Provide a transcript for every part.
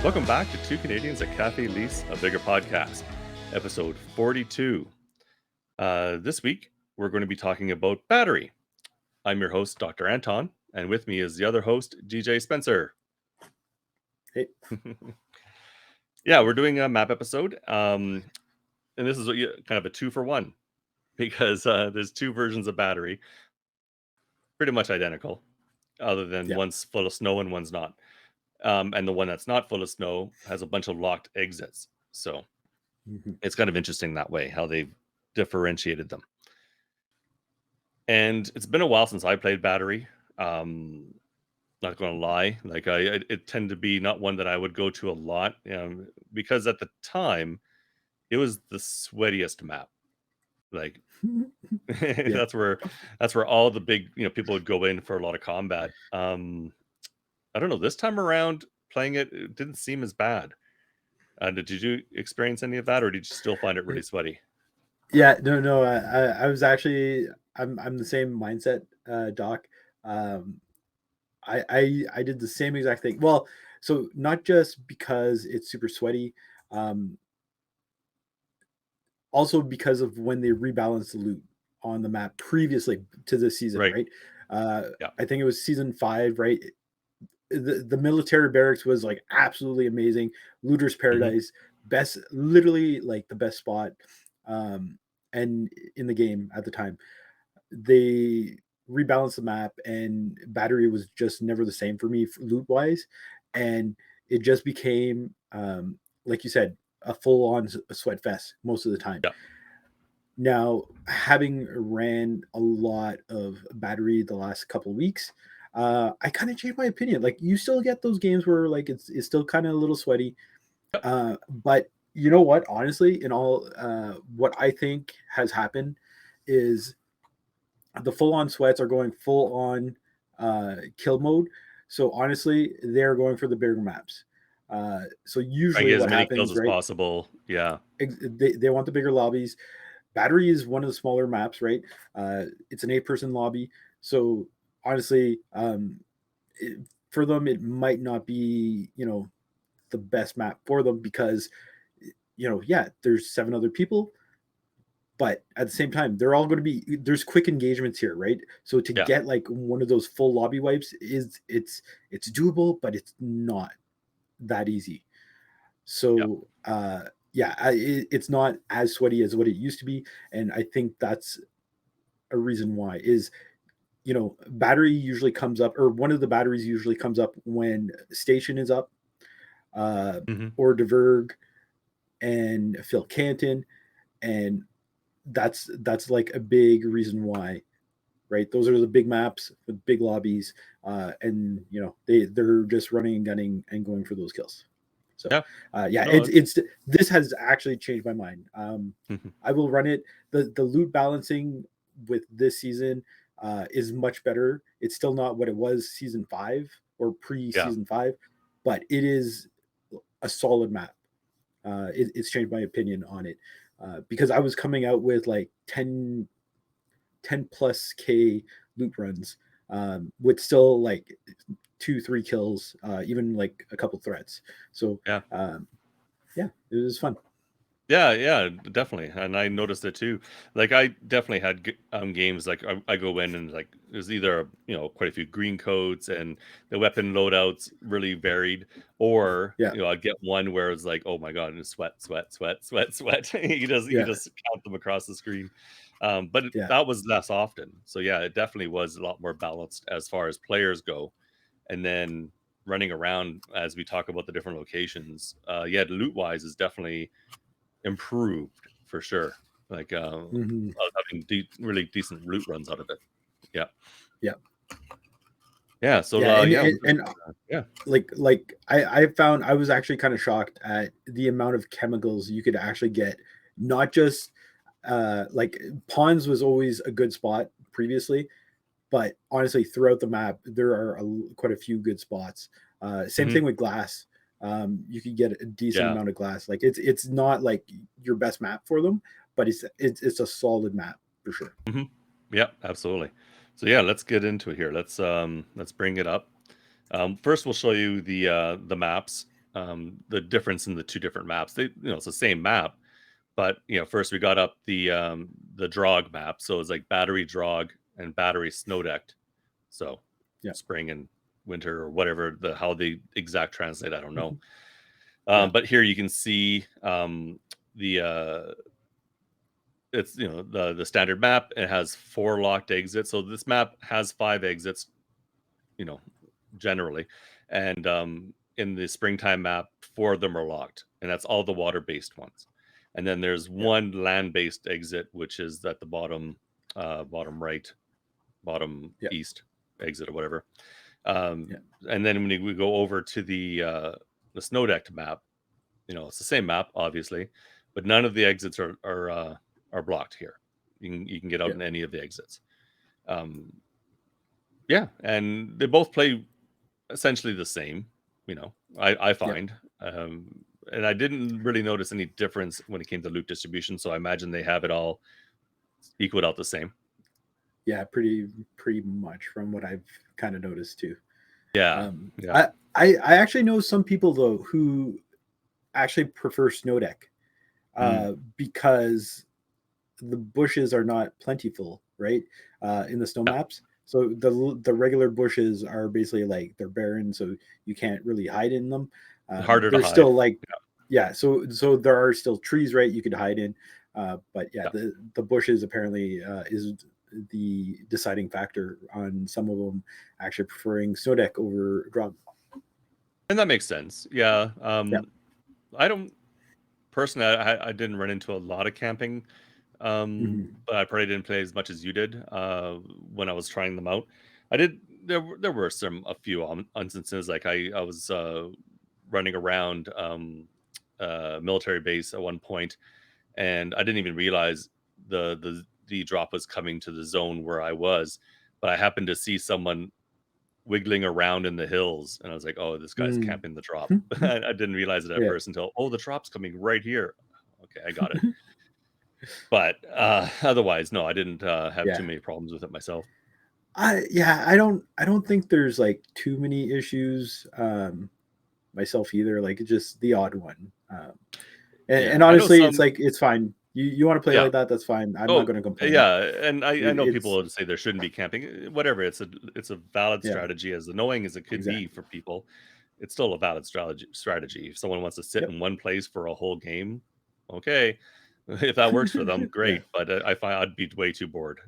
Welcome back to Two Canadians at Kafe Lise, a Vigor podcast, episode 42. This week, we're going to be talking about battery. I'm your host, Dr. Anton, and with me is the other host, DJ Spencer. Hey. Yeah, we're doing a map episode, and this is kind of a 2-for-1 because there's two versions of battery, pretty much identical, other than one's full of snow and one's not. And the one that's not full of snow has a bunch of locked exits. So it's kind of interesting that way, how they've differentiated them. And it's been a while since I played battery. Not going to lie. Like it tended to be not one that I would go to a lot, because at the time it was the sweatiest map. Like that's where all the big, people would go in for a lot of combat. I don't know, this time around playing it didn't seem as bad. Did you experience any of that, or did you still find it really sweaty? Yeah, no. I was actually I'm the same mindset, Doc. I did the same exact thing. Well, so not just because it's super sweaty, also because of when they rebalanced the loot on the map previously to this season, right? Yeah. I think it was season 5, right? The military barracks was like absolutely amazing. Looter's Paradise, best, literally like the best spot, and in the game at the time. They rebalanced the map, and battery was just never the same for me loot wise, and it just became, like you said, a full on sweat fest most of the time. Yeah. Now, having ran a lot of battery the last couple of weeks, I kind of changed my opinion. Like, you still get those games where like it's still kind of a little sweaty, but you know what? Honestly, in all, what I think has happened is the full on sweats are going full on kill mode. So honestly, they're going for the bigger maps. So I usually get as what many kills happens, as right? possible. Yeah. They want the bigger lobbies. Battery is one of the smaller maps, right? It's an 8-person lobby. So honestly, for them, it might not be, the best map for them because, there's 7 other people, but at the same time, they're all going to be, there's quick engagements here, right? So to get like one of those full lobby wipes it's doable, but it's not that easy. So it's not as sweaty as what it used to be, and I think that's a reason why is, battery usually comes up, or one of the batteries usually comes up when station is up, or Diverg and Phil Canton, and that's like a big reason why, right? Those are the big maps with big lobbies, and they're just running and gunning and going for those kills. So it's this has actually changed my mind. I will run it. The loot balancing with this season is much better. It's still not what it was season 5 or pre-season 5, but it is a solid map. It's changed my opinion on it, because I was coming out with like 10 plus K loot runs, with still like 2-3 kills, even like a couple threats. So it was fun. Yeah, definitely. And I noticed it too. Like I definitely had games like I go in and like there's either quite a few green codes and the weapon loadouts really varied, or I get one where it's like, oh my god, it's sweat. you just count them across the screen. But that was less often. So yeah, it definitely was a lot more balanced as far as players go. And then running around as we talk about the different locations, the loot wise is definitely improved for sure. Like having really decent loot runs out of it. So like I found, I was actually kind of shocked at the amount of chemicals you could actually get. Not just like ponds was always a good spot previously, but honestly throughout the map there are quite a few good spots. Same thing with glass. You could get a decent amount of glass. Like it's not like your best map for them, but it's a solid map for sure. Yeah, absolutely. So let's get into it here. Let's bring it up. First we'll show you the maps, the difference in the two different maps. It's the same map, but first we got up the Draug map, so it's like Batterie Draug and Batterie Snodekt. So Yeah. spring and winter or whatever how the exact translate, I don't know. Yeah. But here you can see the it's the standard map. It has 4 locked exits, so this map has 5 exits, generally. And in the springtime map, 4 of them are locked, and that's all the water-based ones. And then there's one land-based exit, which is at the bottom right, bottom east exit or whatever. And then when we go over to the Snodekt map, it's the same map, obviously, but none of the exits are blocked here. You can get out in any of the exits. And they both play essentially the same, I find. And I didn't really notice any difference when it came to loot distribution, so I imagine they have it all equaled out the same. Yeah, pretty much from what I've kind of noticed too. Yeah. I actually know some people though who actually prefer Snodekt because the bushes are not plentiful, right? In the snow maps. So the regular bushes are basically like they're barren, so you can't really hide in them. Harder to they're hide. Still like so there are still trees, right? You could hide in, but the bushes apparently is the deciding factor on some of them actually preferring Snodekt over Draug. And that makes sense. Yeah. I don't personally. I didn't run into a lot of camping, but I probably didn't play as much as you did when I was trying them out. I did. There were a few instances like I was running around military base at one point, and I didn't even realize the drop was coming to the zone where I was, but I happened to see someone wiggling around in the hills, and I was like, "Oh, this guy's camping the drop." I didn't realize it at first until, "Oh, the drop's coming right here." Okay, I got it. But otherwise, no, I didn't have too many problems with it myself. I don't think there's like too many issues myself either. Like it's just the odd one. And I know honestly, it's some. like it's fine. You want to play Yeah. like that? That's fine. I'm not Oh, going to complain. yeah, and I know people It's would say there shouldn't be camping. Whatever, it's a valid strategy. As annoying as it could be for people, it's still a valid strategy. If someone wants to sit in one place for a whole game, okay, if that works for them, great. But I find I'd be way too bored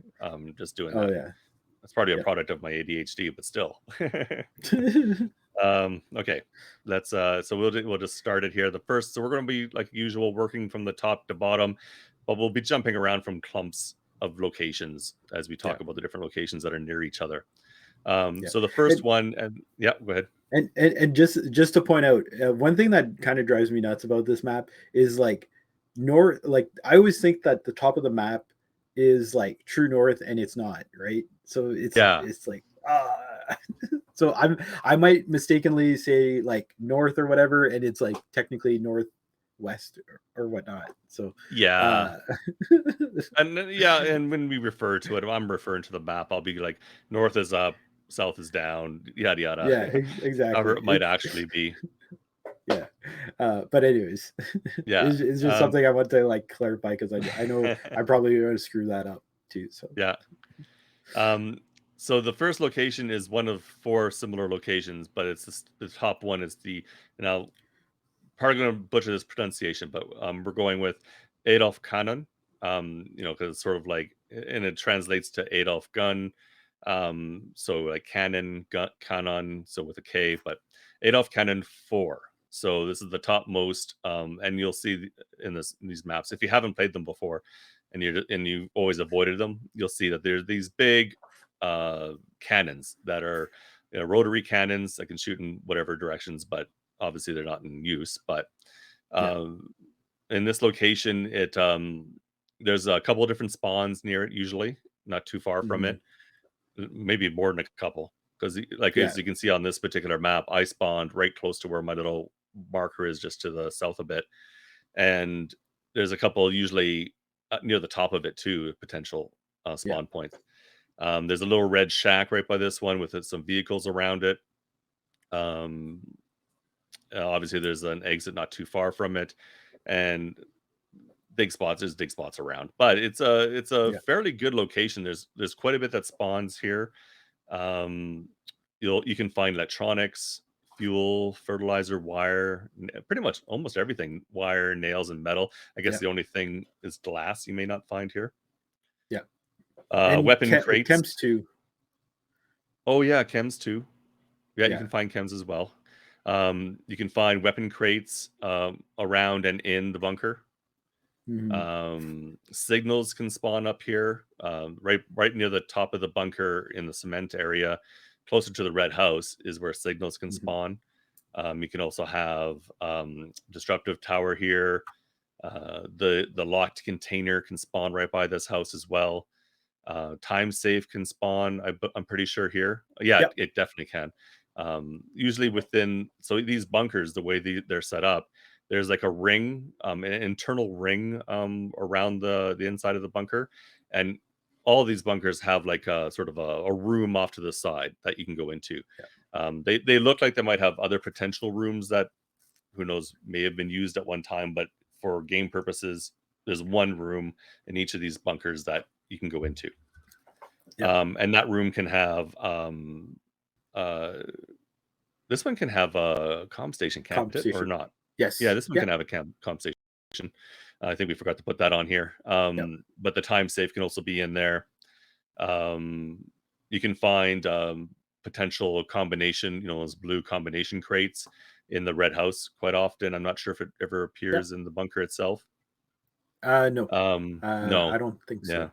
just doing that. That's probably a product of my ADHD, but still. Okay, let's so we'll just start it here. So we're going to be like usual, working from the top to bottom, but we'll be jumping around from clumps of locations as we talk about the different locations that are near each other. So the first one, and go ahead. And just to point out, one thing that kind of drives me nuts about this map is like north. Like I always think that the top of the map is like true north, and it's not, right? So it's like so I might mistakenly say like north or whatever, and it's like technically northwest or whatnot. So and when we refer to it, I'm referring to the map. I'll be like, north is up, south is down, yada yada. Yeah, exactly. However it might actually be. But anyways, it's just something I want to like clarify because I know I'm probably going to screw that up too. So so the first location is one of 4 similar locations, but it's the top one is now probably going to butcher this pronunciation, but we're going with Adolfkanone, because it's sort of like, and it translates to Adolf gun, so like cannon, gun, canon, so with a K, but Adolfkanone 4. So this is the topmost, and you'll see in these maps, if you haven't played them before, and you always avoided them, you'll see that there's these big cannons that are rotary cannons that can shoot in whatever directions, but obviously they're not in use. But in this location, there's a couple of different spawns near it, usually not too far from it, maybe more than a couple, because as you can see on this particular map, I spawned right close to where my little marker is, just to the south a bit, and there's a couple usually near the top of it too, potential spawn points. There's a little red shack right by this one with some vehicles around it. Obviously, there's an exit not too far from it, and dig spots. There's dig spots around, but it's a Yeah. fairly good location. There's quite a bit that spawns here. Um, you can find electronics, fuel, fertilizer, wire, pretty much almost everything. Wire, nails, and metal. I guess Yeah. the only thing is glass you may not find here. Yeah. And Weapon crates. chems too. Oh yeah, chems too. Yeah, you Yeah. can find chems as well. You can find weapon crates around and in the bunker. Hmm. Signals can spawn up here, right near the top of the bunker in the cement area, closer to the red house is where signals can Hmm. spawn. You can also have destructive tower here. The locked container can spawn right by this house as well. Time safe can spawn. I'm pretty sure here. Yeah, Yep. it definitely can. Usually within so these bunkers, the way they're set up, there's like a ring, an internal ring around the inside of the bunker, and all these bunkers have like a sort of a room off to the side that you can go into. Yeah. They look like they might have other potential rooms that who knows may have been used at one time, but for game purposes, there's one room in each of these bunkers that you can go into. Yeah. And that room can have uh, this one can have a comm station, can't it, or Compensation. not? Yeah, Yes. this one Yeah. can have a comm station. I think we forgot to put that on here. Yep. But the time safe can also be in there. Um, you can find potential combination, those blue combination crates in the red house quite often. I'm not sure if it ever Yep. appears in the bunker itself. No. I No. don't think Yeah. so.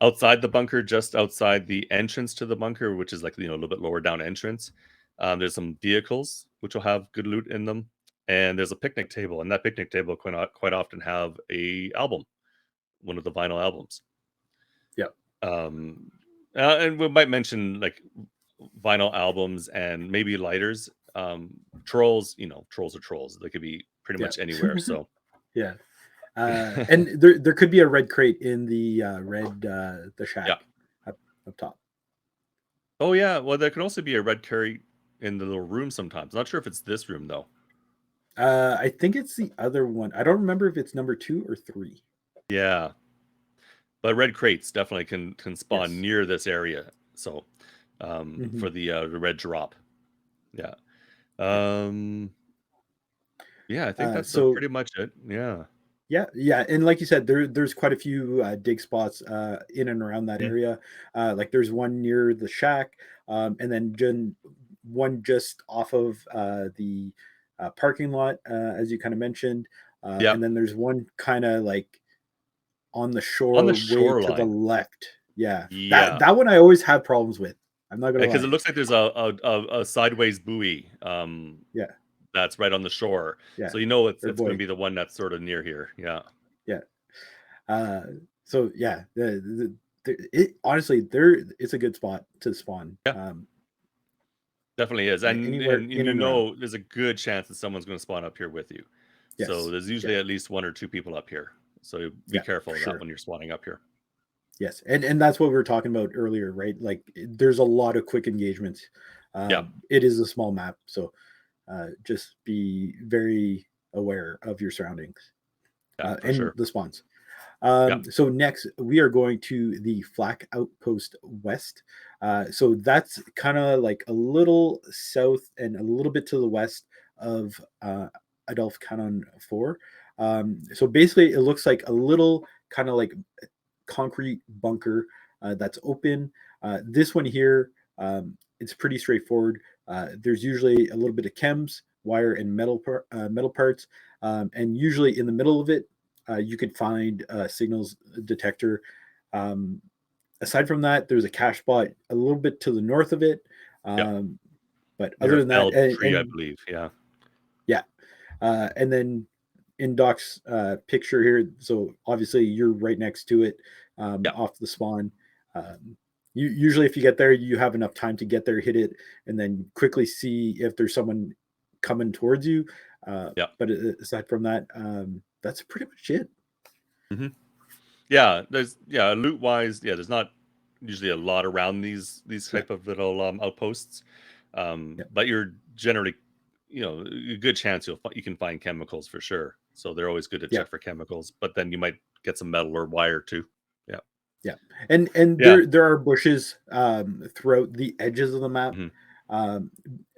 Outside the bunker, just outside the entrance to the bunker, which is like a little bit lower down entrance, there's some vehicles which will have good loot in them, and there's a picnic table, and that picnic table quite often have a album, one of the vinyl albums. Yep. Um, and we might mention like vinyl albums and maybe lighters. Trolls, trolls are trolls. They could be pretty Yep. much anywhere. So Yeah. And there could be a red crate in the the yeah. shack up top. Oh yeah. Well, there can also be a red carry in the little room sometimes. Not sure if it's this room though. I think it's the other one. I don't remember if it's number 2 or 3. Yeah, but red crates definitely can spawn Yes. near this area. So Hmm. for the red drop. Yeah. Yeah. Um, yeah, I think that's So pretty much it. Yeah. yeah, yeah, and like you said, there's quite a few dig spots in and around that Mhm. area. Like there's one near the shack, and then one just off of the parking lot, as you kind of mentioned, Yeah. and then there's one kind of like on the On the shore way to the shoreline. left. Yeah, that Yeah. that one I always have problems with. I'm not gonna Because it lie. looks like there's a sideways buoy Yeah, that's right on the shore. yeah, So it's or it's going to boy, be the one that's sort of near here. Yeah. yeah. Uh, so yeah, it honestly there it's a good spot to spawn. Yeah. Definitely is. And Anywhere and, and in you and around. know there's a good chance that someone's going to spawn up here with you. So Yes. there's Yeah. usually at least one or two people up here. So be Yeah. For careful of that sure. when you're spawning up here. Yes. And that's what we were talking about earlier, right? Like there's a lot of quick engagements. Yeah. It is a small map, so just be very aware of your surroundings Yeah, for and sure. the spawns. Yeah. So next, we are going to the Flak Outpost West. So that's kind of like a little south and a little bit to the west of Adolfkanone 4. So basically, it looks like a little kind of like concrete bunker that's open. This one here, it's pretty straightforward. There's usually a little bit of chems, wire, and metal parts, and usually in the middle of it, you could find a signals detector. Um, Aside from that, there's a cache spot a little bit to the north of it. Yeah. Um, but Near other a than that, felled and, tree, I and believe. Yeah. yeah, and then in Doc's picture here, so obviously you're right next to it, Yeah. off the spawn. Usually, if you get there, you have enough time to get there, hit it, and then quickly see if there's someone coming towards you. Yeah. But aside from that, that's pretty much it. Hmm. Yeah. Loot wise. Yeah. There's not usually a lot around these Yeah, type of little outposts. yeah, But you're generally a good chance you can find chemicals for sure. So they're always good to Yeah, check for chemicals. But then you might get some metal or wire too. Yeah, yeah, and yeah, there are bushes throughout the edges of the map hmm um,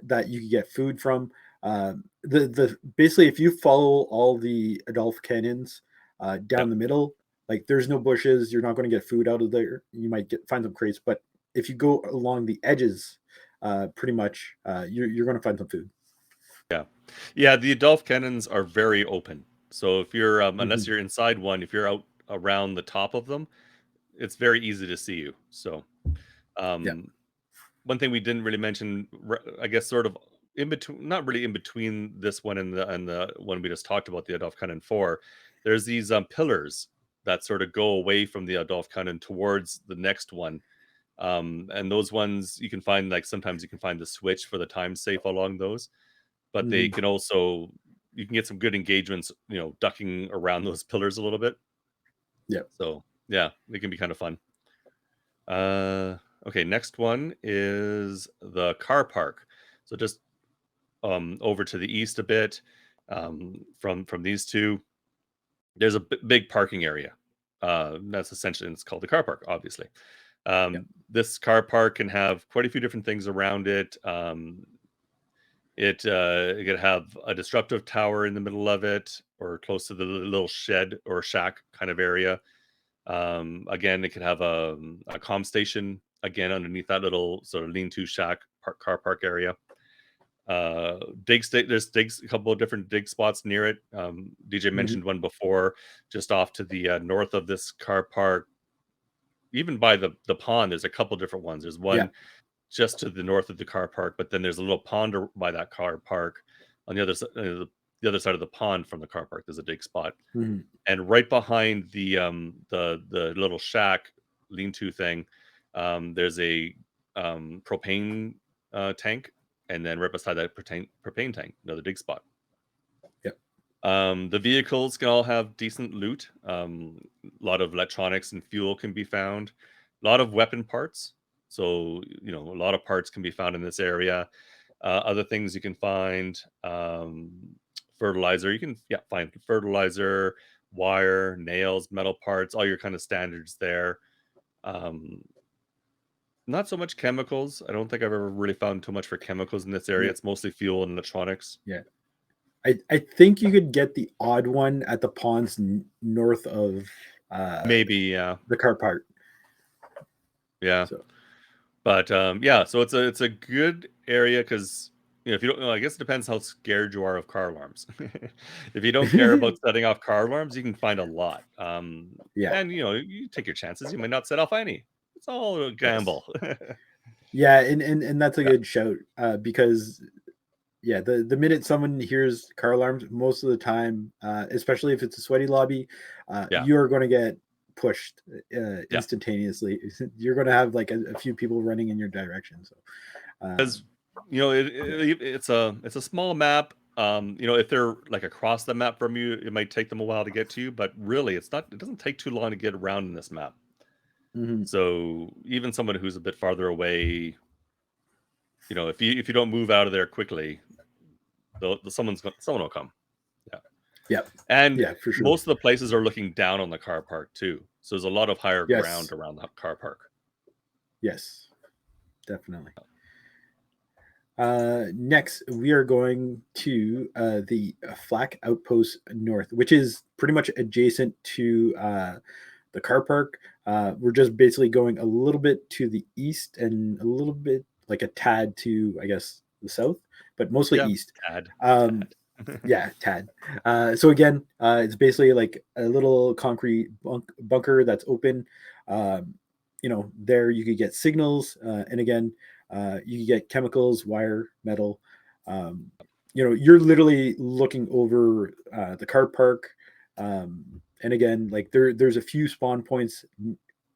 that you can get food from. The basically, if you follow all the Adolfkanons yeah, down the middle, like there's no bushes, you're not going to get food out of there. You might find some crates, but if you go along the edges, pretty much you're going to find some food. yeah, yeah. The Adolf cannons are very open. So if you're unless Hmm. you're inside one, if you're out around the top of them, it's very easy to see you. So Yeah. um, one thing we didn't really mention, I guess, sort of in between, not really in between this one and the one we just talked about, the Adolfkanone 4. There's these pillars that sort of go away from the Adolfkanone towards the next one. And those ones you can find, like sometimes you can find the switch for the time safe along those, but they Hmm. can also you can get some good engagements, ducking around those pillars a little bit. Yeah. So yeah, it can be kind of fun. Uh, okay, next one is the car park. So just over to the east a bit from these two, there's a big parking area. That's essentially it's called the car park, obviously. Yeah. This car park can have quite a few different things around it. It could have a disruptive tower in the middle of it, or close to the little shed or shack kind of area. Again, it could have a comm station again underneath that little sort of lean-to shack car park area. There's digs, a couple of different dig spots near it. DJ Hmm. mentioned one before, just off to the north of this car park, even by the pond. There's a couple different ones. There's Yeah. one just to the north of the car park, but then there's a little pond by that car park on the other side of the pond from the car park. There's a dig spot, Hmm. and right behind the little shack lean-to thing, there's a propane tank, and then right beside that propane tank, another dig spot. Yeah. The vehicles can all have decent loot. A lot of electronics and fuel can be found. A lot of weapon parts. So a lot of parts can be found in this area. Other things you can find, fertilizer. You can find fertilizer, wire, nails, metal parts, all your kind of standards there. Um, Not so much chemicals. I don't think I've ever really found too much for chemicals in this area. Yeah. It's mostly fuel and electronics. Yeah. I think you could get the odd one at the ponds north of uh, Maybe, yeah, the car park. yeah. So But yeah, so it's a good area because if you don't, I guess it depends how scared you are of car alarms. If you don't care about setting off car alarms, you can find a lot. yeah, And you take your chances. You might not set off any. It's all a yes, gamble. yeah, and that's a Yeah, good shout because yeah, the minute someone hears car alarms, most of the time, especially if it's a sweaty lobby, yeah, you are going to get pushed yeah. instantaneously. You're going to have like a few people running in your direction. So Because it's a small map. If they're like across the map from you, it might take them a while to get to you. But really, it's not. It doesn't take too long to get around in this map. mhm, So even someone who's a bit farther away, if you don't move out of there quickly, someone will come. Yeah, yeah, and yeah, for sure. most of the places are looking down on the car park too. So there's a lot of higher ground Yes, around the car park. yes, definitely. Next, we are going to the Flak Outpost North, which is pretty much adjacent to the car park. We're just basically going a little bit to the east and a little bit like a tad to, I guess, the south, but mostly Yeah, east. tad, Um, tad. yeah, tad. So again, it's basically like a little concrete bunker that's open. Um, there you could get signals, and again, you could get chemicals, wire, metal. Um, you're literally looking over the car park, and again, like there's a few spawn points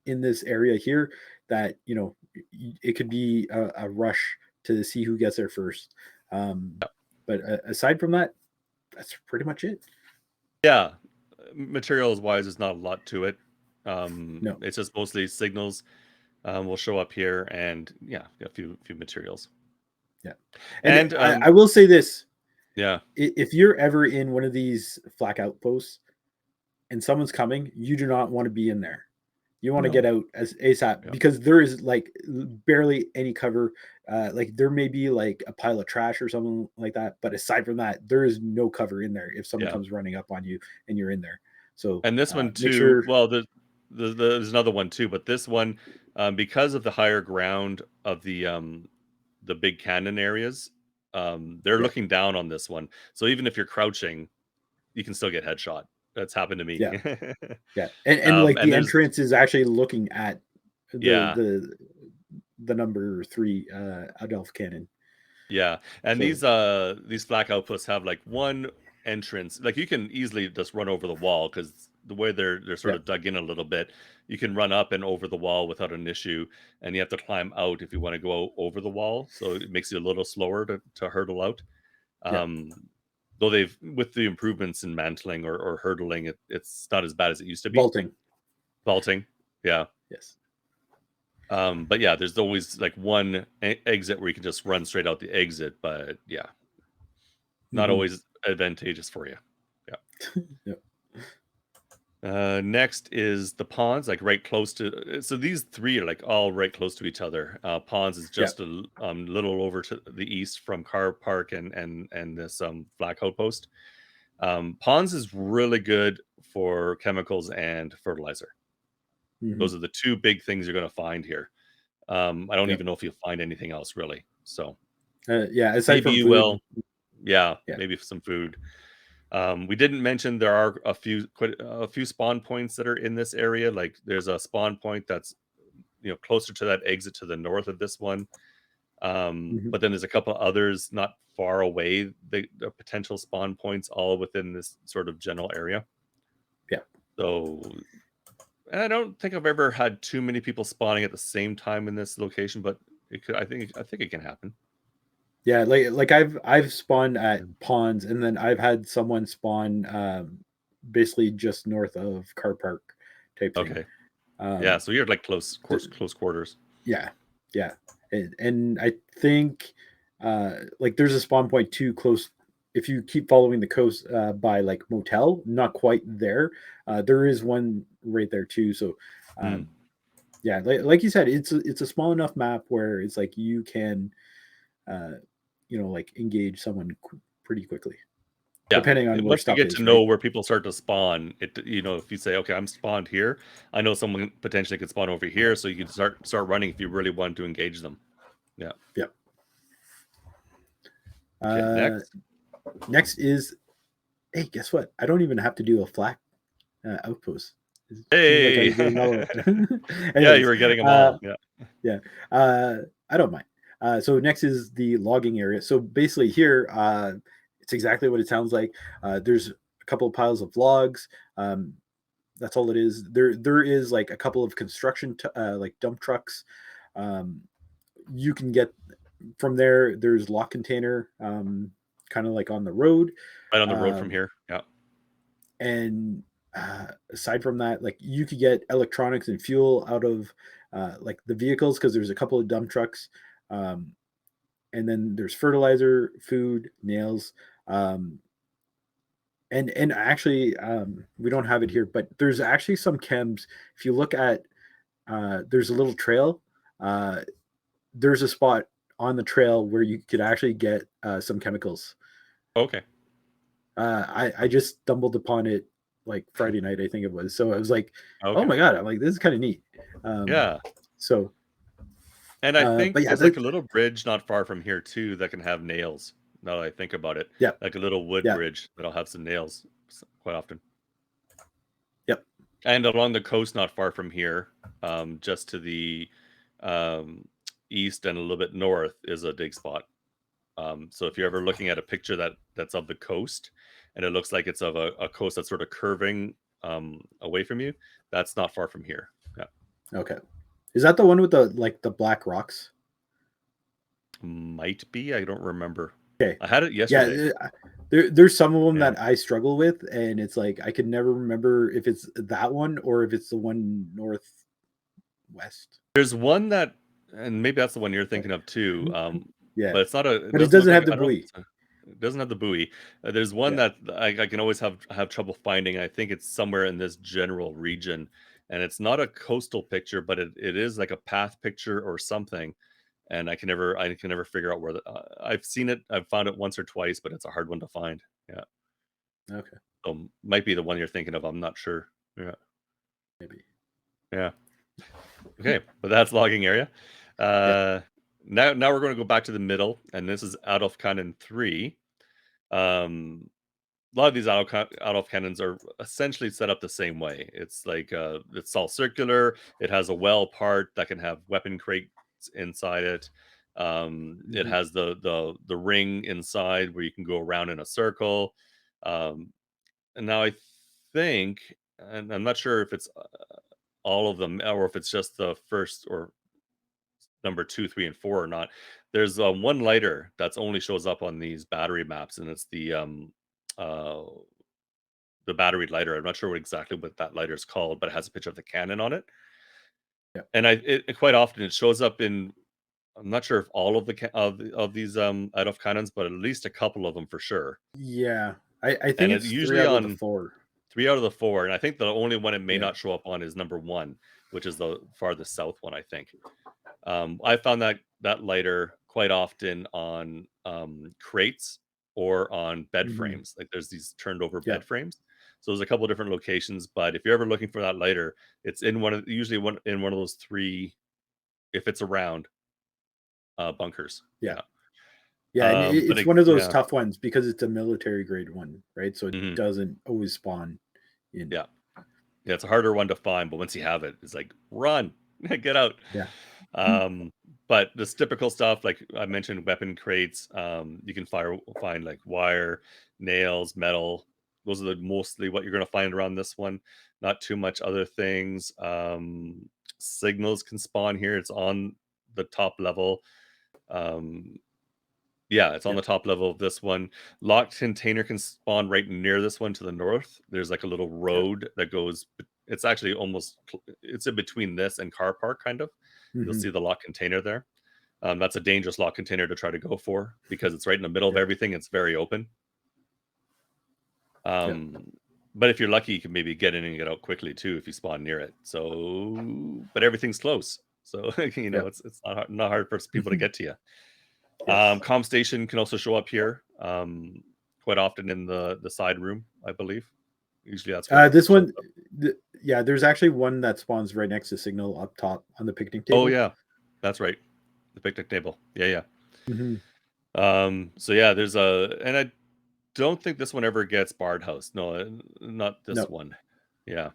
in this area here that it could be a rush to see who gets there first. Um, but aside from that, that's pretty much it. Yeah, materials wise, there's not a lot to it. No, It's just mostly signals. Will show up here, and yeah, a few materials. yeah, and And I will say this: Yeah. If you're ever in one of these flak outposts and someone's coming, you do not want to be in there. You want to get No. out as ASAP Yeah. because there is like barely any cover. Like there may be like a pile of trash or something like that, but aside from that, there is no cover in there if someone Yeah. comes running up on you and you're in there. So And this one make too, sure, well, there's another one too, but this one, because of the higher ground of the big cannon areas, they're yeah, looking down on this one. So even if you're crouching, you can still get headshot. That's happened to me. yeah, yeah, and like And the there's entrance is actually looking at the yeah, the the number three Adolfkanone. yeah. And So these flak outposts have like one entrance. Like you can easily just run over the wall because the way they're sort yeah, of dug in a little bit, you can run up and over the wall without an issue. And you have to climb out if you want to go over the wall. So it makes you a little slower to hurdle out. yeah, Um, though they've with the improvements in mantling or hurdling, it's not as bad as it used to be. vaulting. Vaulting, yeah. Yes. But yeah, there's always like one exit where you can just run straight out the exit, but yeah, not Hmm. always advantageous for you. Yeah. Yeah. Next is the ponds, like right close to. So these three are like all right close to each other. Ponds is Yeah. just a little over to the east from Car Park and this Flak Outpost. Ponds is really good for chemicals and fertilizer. Hmm. Those are the two big things you're going to find here. I don't Yeah. even know if you'll find anything else really. So Yeah. Aside maybe from you food. will. Yeah, Yeah. maybe some food. We didn't mention there are quite a few spawn points that are in this area. Like there's a spawn point that's closer to that exit to the north of this one. Hmm. But then there's a couple others not far away. The potential spawn points all within this sort of general area. Yeah. So I don't think I've ever had too many people spawning at the same time in this location, but it could. I think it can happen. Yeah. Like I've spawned at ponds, and then I've had someone spawn basically just north of Car Park type thing. Okay. Yeah. Um, So you're like th- close quarters. yeah. Yeah. And I think like there's a spawn point too close. If you keep following the coast by like Motel, not quite there. There is one right there too. So Hmm. um, yeah, like you said, it's a small enough map where it's like you can uh, like engage someone pretty quickly, Yeah. depending on where Once you stuff get to is, know right? where people start to spawn, if you say, okay, I'm spawned here, I know someone potentially could spawn over here, so you can start running if you really want to engage them. Yeah. Yeah. Okay. Uh, Next. next is, hey, guess what? I don't even have to do a flak outpost. It seems like I Hey. was getting all. Yeah, you Anyways, were getting them uh, all. Yeah. yeah, I don't mind. So next is the logging area. So basically here, it's exactly what it sounds like. There's a couple of piles of logs. Um, that's all it is. There is like a couple of construction like dump trucks. Um, you can get from there. There's lock container, kind of like on the road. Right on the road from Um, here. Yeah. and aside from that, like you could get electronics and fuel out of like the vehicles because there's a couple of dump trucks. Um, and then there's fertilizer, food, nails, um, and actually we don't have it here, but there's actually some chems. If you look at there's a little trail. Uh, there's a spot on the trail where you could actually get some chemicals. Okay. I just stumbled upon it like Friday night, I think it was. So I was like, oh Okay. my god, I'm like, this is kind of neat. Um, Yeah. so, And I think but yeah, there's like a little bridge not far from here too that can have nails. Now that I think about it, yeah, like a little wood yeah, bridge that'll have some nails quite often. yep, And along the coast, not far from here, just to the um, east and a little bit north, is a dig spot. So if you're ever looking at a picture that's of the coast, and it looks like it's of a coast that's sort of curving away from you, that's not far from here. Yeah, okay. Is that the one with the black rocks? might be. I don't remember. Okay, I had it yesterday. yeah. There's some of them Yeah, that I struggle with, and it's like I can never remember if it's that one or if it's the one northwest. there's one that, and maybe that's the one you're But thinking of too. yeah, But it's not a. It but it doesn't look doesn't like. have the I don't know if buoy. it's a. doesn't have the buoy. There's one Yeah. that I can always have trouble finding. I think it's somewhere in this general region, and it's not a coastal picture, but it is like a path picture or something. And I can never figure out where I've seen it. I've found it once or twice, but it's a hard one to find. Yeah, Okay. so might be the one you're thinking of. I'm not sure. Yeah, Maybe. yeah. Okay, but that's logging area. Yeah. Uh, now we're going to go back to the middle, and this is Adolfkanone 3. Um, a lot of these out of cannons are essentially set up the same way. It's like it's all circular. It has a well part that can have weapon crates inside it. It Mhm. has the ring inside where you can go around in a circle. Um, and now I think, and I'm not sure if it's all of them or if it's just the first or number 2, 3, and 4 or not. There's one lighter that's only shows up on these battery maps, and it's uh the battery lighter. I'm not sure exactly what that lighter is called, but it has a picture of the cannon on it. Yeah. And quite often it shows up in. I'm not sure if all of of these out of cannons, but at least a couple of them for sure. Yeah. I And think it it's 3 usually out of the on 4. 3 out of the 4, and I think the only one it may Yeah. not show up on is number 1, which is the farthest south one, I think. I found that lighter quite often on crates or on bed Mhm. frames. Like there's these turned over Yeah. bed frames. So there's a couple different locations, but if you're ever looking for that lighter, it's in one of those three, if it's around, bunkers. Yeah. Yeah. Yeah, and But it's one of those yeah. tough ones because it's a military grade one, right? So it Mhm. doesn't always spawn in. Yeah. Yeah, it's a harder one to find, but once you have it, it's like run, get out. Yeah. Um, but this typical stuff, like I mentioned, weapon crates, you can find like wire, nails, metal. Those are mostly what you're going to find around this one. Not too much other things. Signals can spawn here. It's on the top level. Um, yeah, it's on Yeah. the top level of this one. Locked container can spawn right near this one to the north. There's like a little Yeah. road that goes. It's actually it's in between this and car park, kind of. You'll Mhm. see the locked container there. That's a dangerous lock container to try to go for because it's right in the middle of Yeah. everything. It's very open. Yeah. Um, but if you're lucky, you can maybe get in and get out quickly too if you spawn near it. So, but everything's close, so Yeah. it's not hard for people to get to you. Yes. Com station can also show up here, quite often in the side room, I believe. Usually that's where it This shows one, up. yeah, there's actually one that spawns right next to signal up top on the picnic Oh table. yeah, that's right. The picnic table. Yeah, yeah. Mhm. So yeah, and I don't think this one ever gets Bard House. No, not this No. one. Yeah.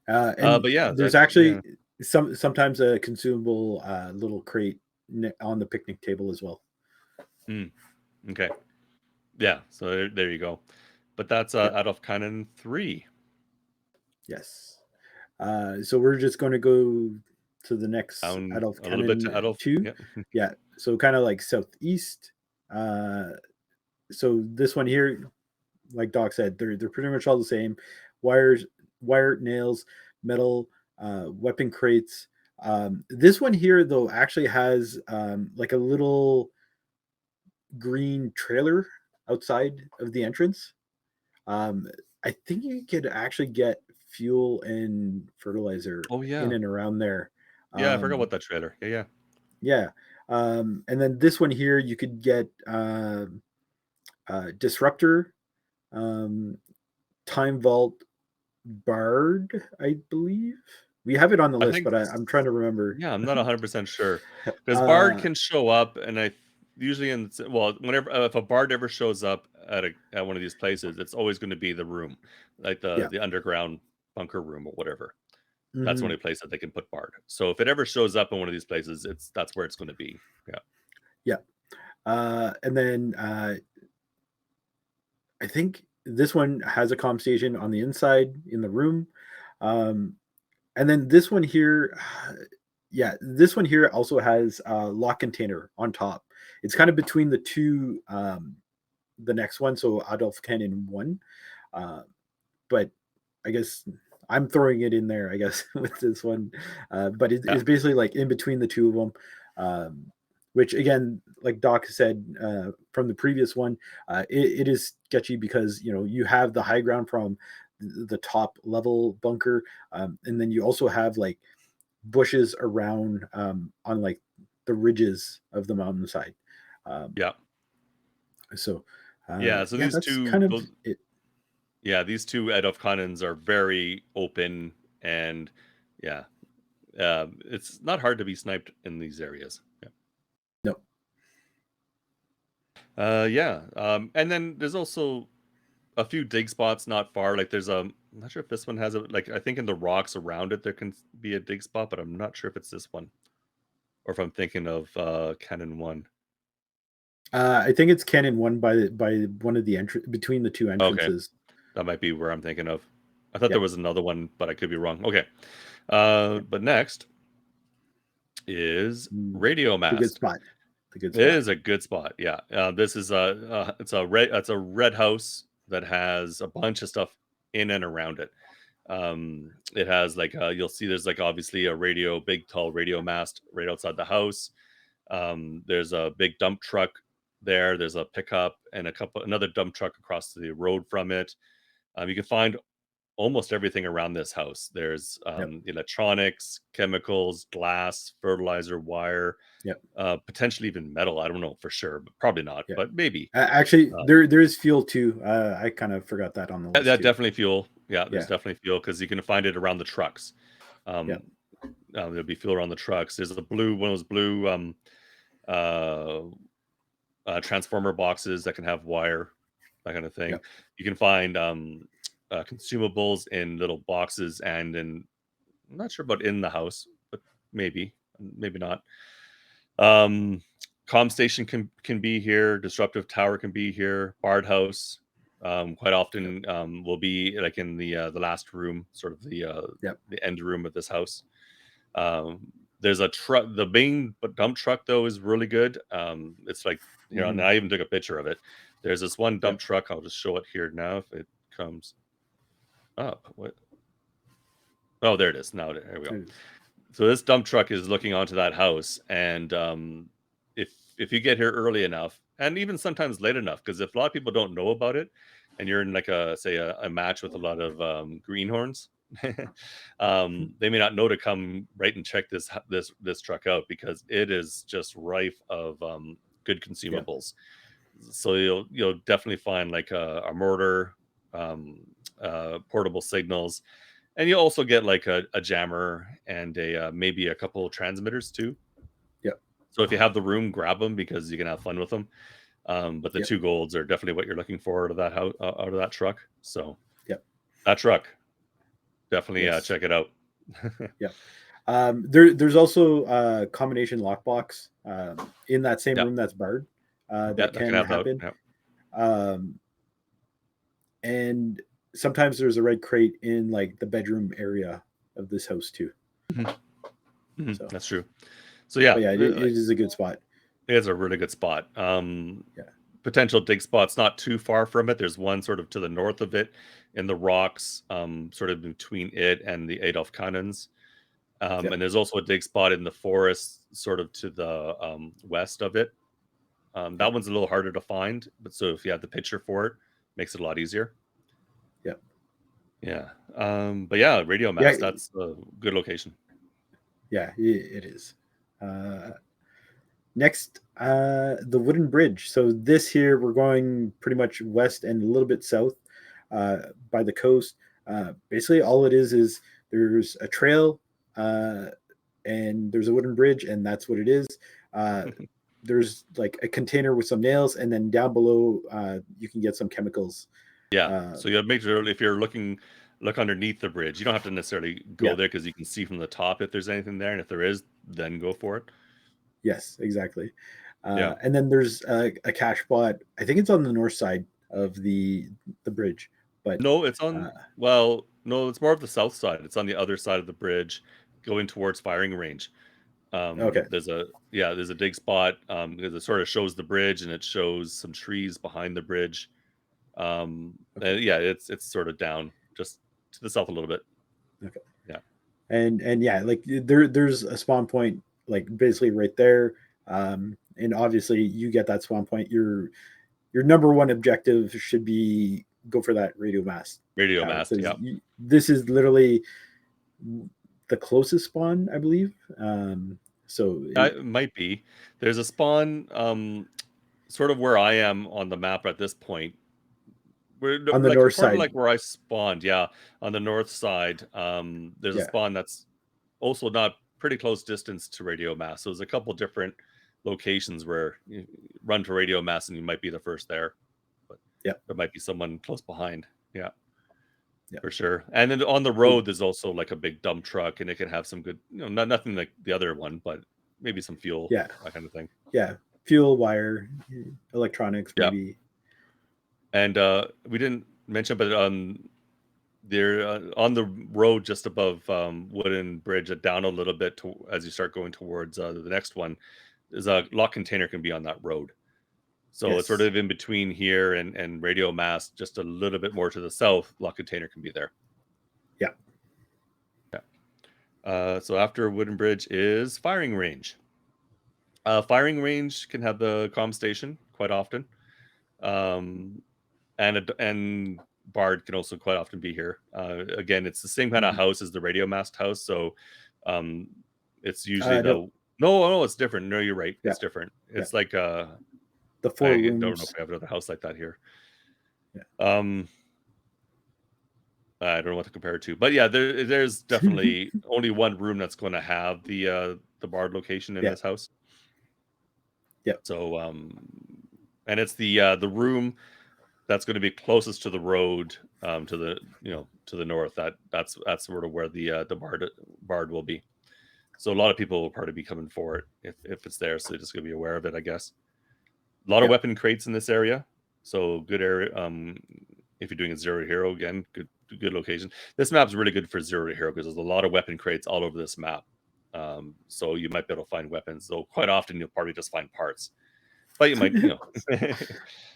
And But yeah, there's that yeah. actually sometimes a consumable little crate on the picnic table as well. Mm, okay. Yeah. So there you go. But that's Yeah. out of Canon 3. Yes. So we're just going to go to the next Down Adolf a little bit to Cannon Adolf. 2. Yeah. Yeah. So kind of like southeast. Uh, so this one here, like Doc said, they're pretty much all the same. Wires, wire nails, metal, weapon crates. This one here though actually has like a little green trailer outside of the entrance. Um, I think you could actually get fuel and fertilizer Oh in yeah. and around there. Yeah, I forgot Um, about that trailer. Yeah, yeah. yeah. And then this one here, you could get disruptor, um, time vault, bard, I believe. We have it on the I list, think but I'm trying to remember. yeah, I'm not 100% sure because Bard Uh, can show up, and I usually well, whenever if a Bard ever shows up at one of these places, it's always going to be the room, like the yeah. the underground bunker room or whatever. That's the Hmm. only place that they can put Bard. So if it ever shows up in one of these places, that's where it's going to be. Yeah. Yeah. And then I think this one has a comm station on the inside in the room. Um, and then this one here, yeah, this one here also has a lock container on top. It's kind of between the two, the next one, so Adolf Cannon 1. Uh, but I guess I'm throwing it in there, I guess, with this one. But Yeah. it's basically like in between the two of them. which again, like Doc said from the previous one, it is sketchy because you have the high ground from the top level bunker, and then you also have like bushes around on like the ridges of the mountainside. Um, Yeah. so Yeah. So yeah, these that's two, kind of those, it. yeah, these two Adolfkanons are very open, and yeah, it's not hard to be sniped in these areas. Yeah. No. Yeah. And then there's also a few dig spots not far. Like there's I'm not sure if this one has a, like, I think in the rocks around it there can be a dig spot, but I'm not sure if it's this one or if I'm thinking of Cannon 1. I think it's Cannon one by one of the between the two Okay. entrances. That might be where I'm thinking of. I thought there Yep. was another one, but I could be wrong. Okay. Yep. But next is Radio The good Mast. spot. The good It spot. is a good spot. Yeah. This is it's a red house that has a bunch of stuff in and around it. It has like you'll see there's like obviously a big tall radio mast right outside the house. There's a big dump truck there. There's a pickup and another dump truck across the road from it. You can find almost everything around this house. There's Yep. electronics, chemicals, glass, fertilizer, wire, Yep. potentially even metal. I don't know for sure, but probably not. Yeah. But maybe Actually, uh, there is fuel too. I kind of forgot that on the list that too. definitely fuel. Yeah, there's Yeah. definitely fuel because you can find it around the trucks. Yeah. Um, there'll be fuel around the trucks. There's one of those blue uh, transformer boxes that can have wire, that kind of thing. Yep. You can find consumables in little boxes and in, I'm not sure about in the house, but maybe not. Um, comm station can be here. Disruptive tower can be here. Bard house quite Yep. often will be like in the last room, sort of Yep. the end room of this house. There's a truck. The main dump truck though is really good. It's like, and Hmm. I even took a picture of it. There's this one dump Yep. truck. I'll just show it here now if it comes up. What? Oh, there it is. Now there we go. There it is. So this dump truck is looking onto that house, and if you get here early enough, and even sometimes late enough, because if a lot of people don't know about it, and you're in like a match with a lot of greenhorns, they may not know to come right and check this truck out because it is just rife of good Yeah. consumables. So you'll definitely find like a mortar, um, portable signals, and you also get like a jammer and maybe a couple of transmitters too. Yep. So if you have the room, grab them because you can have fun with them. But the Yep. two golds are definitely what you're looking for out of that house, out of that truck. So Yep. that truck, definitely Yes. check it out. Yep. There's also a combination lockbox in that same Yeah, room that's barred yeah, that that can can have that. happen. Yeah. Um, and sometimes there's a red crate in like the bedroom area of this house too. Mhm. Mhm, So, that's true. So yeah, but yeah, it is a good spot. it's a really good spot. Yeah. Potential dig spots not too far from it. There's one sort of to the north of it in the rocks, sort of between it and the Adolf Cannons. Yep. And there's also a dig spot in the forest, sort of to the west of it. That Yep. one's a little harder to find, but so if you have the picture for it, makes it a lot easier. Yep. Yeah. But yeah, Radio Yeah. Mass, that's a good location. Yeah. It is. Next, the wooden bridge. So this here, we're going pretty much west and a little bit south by the coast. Basically, all it is there's a trail and there's a wooden bridge, and that's what it is. Uh, there's like a container with some nails, and then down below, you can get some chemicals. Yeah. Uh, So you make sure if you're look underneath the bridge. You don't have to necessarily go yeah, there because you can see from the top if there's anything there, and if there is, then go for it. yes, exactly. Yeah. And then there's a cache spot. I think it's on the north side of the bridge, but No, it's uh, on. Well, no, it's more of the south side. It's on the other side of the bridge, going towards firing range. okay, There's a dig spot because it sort of shows the bridge and it shows some trees behind the bridge. okay, Yeah, it's sort of down just to the south a little bit. okay. Yeah. And yeah, like there's a spawn point like basically right there. And obviously, you get that spawn point. Your number one objective should be go for that radio mast Radio tower, mast. because Yeah. this is literally the closest spawn, I believe. So It might be. There's a spawn sort of where I am on the map at this point. We're on the like north sort of side, like where I spawned, yeah, on the north side. There's a yeah, spawn that's also not pretty close distance to Radio Mass. So there's a couple different locations where you run to Radio Mass and you might be the first there, but yeah, there might be someone close behind. Yeah, yeah. for sure. And then on the road, there's also like a big dump truck, and it can have some good, nothing like the other one, but maybe some fuel, Yeah, that kind of thing. yeah. Fuel, wire, electronics, Yeah. maybe. And we didn't mention, but they're on the road just above Wooden Bridge, down a little bit as you start going towards the next one. There's a lock container can be on that road, so it's sort Yes. of in between here and Radio Mast, just a little bit more to the south. Lock container can be there. Yeah. So after Wooden Bridge is firing range. Firing range can have the comm station quite often, and Bard can also quite often be here. Again, it's the same kind of house as the Radio Mast house, so it's usually No. no, it's different. No, you're right, Yeah. it's different. Yeah. It's like the I 4 don't know rooms. if we have another house like that here. Yeah. I don't know what to compare it to, but yeah, there's definitely only one room that's going to have the Bard location in Yeah. this house. Yeah. So and it's the room that's going to be closest to the road, to the north. That's sort of where the Bard will be. So a lot of people will probably be coming for it if it's there. So just going to be aware of it, I guess. A lot of weapon crates in this area, so good area. If you're doing a zero hero, again, good location. This map's really good for zero hero because there's a lot of weapon crates all over this map. So you might be able to find weapons, though quite often you'll probably just find parts. But you might,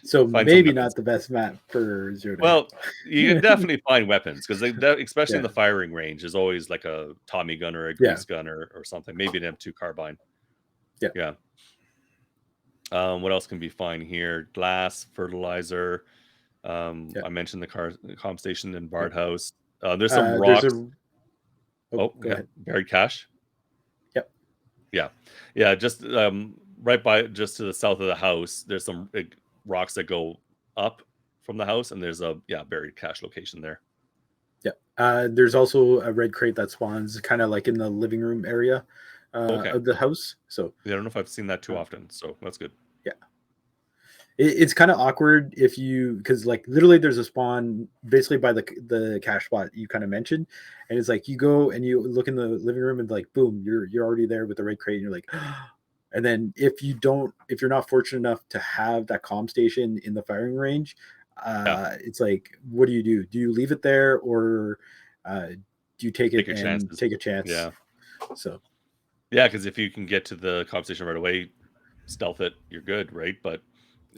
So find maybe not the best map for zero. Well, you can definitely find weapons because especially in Yeah. the firing range, is always like a Tommy gun or a grease gun or something. Maybe an M2 carbine. Yeah. Yeah. What else can be found here? Glass, fertilizer. I mentioned the comm station in Bard House. There's some rocks. Go ahead. Buried cache. Yep. Yeah. Just right by, just to the south of the house, there's some big rocks that go up from the house, and there's a buried cache location there. Yeah. There's also a red crate that spawns kind of like in the living room area of the house. So I don't know if I've seen that too often, so that's good. Yeah. It's kind of awkward because like literally there's a spawn basically by the cache spot you kind of mentioned, and it's like you go and you look in the living room and like boom, you're already there with the red crate, and you're like, and then if you're not fortunate enough to have that comm station in the firing range, it's like, what do? Do you leave it there, or do you take it and take a chance? Yeah. So yeah, because if you can get to the comm station right away, stealth it, you're good, right? But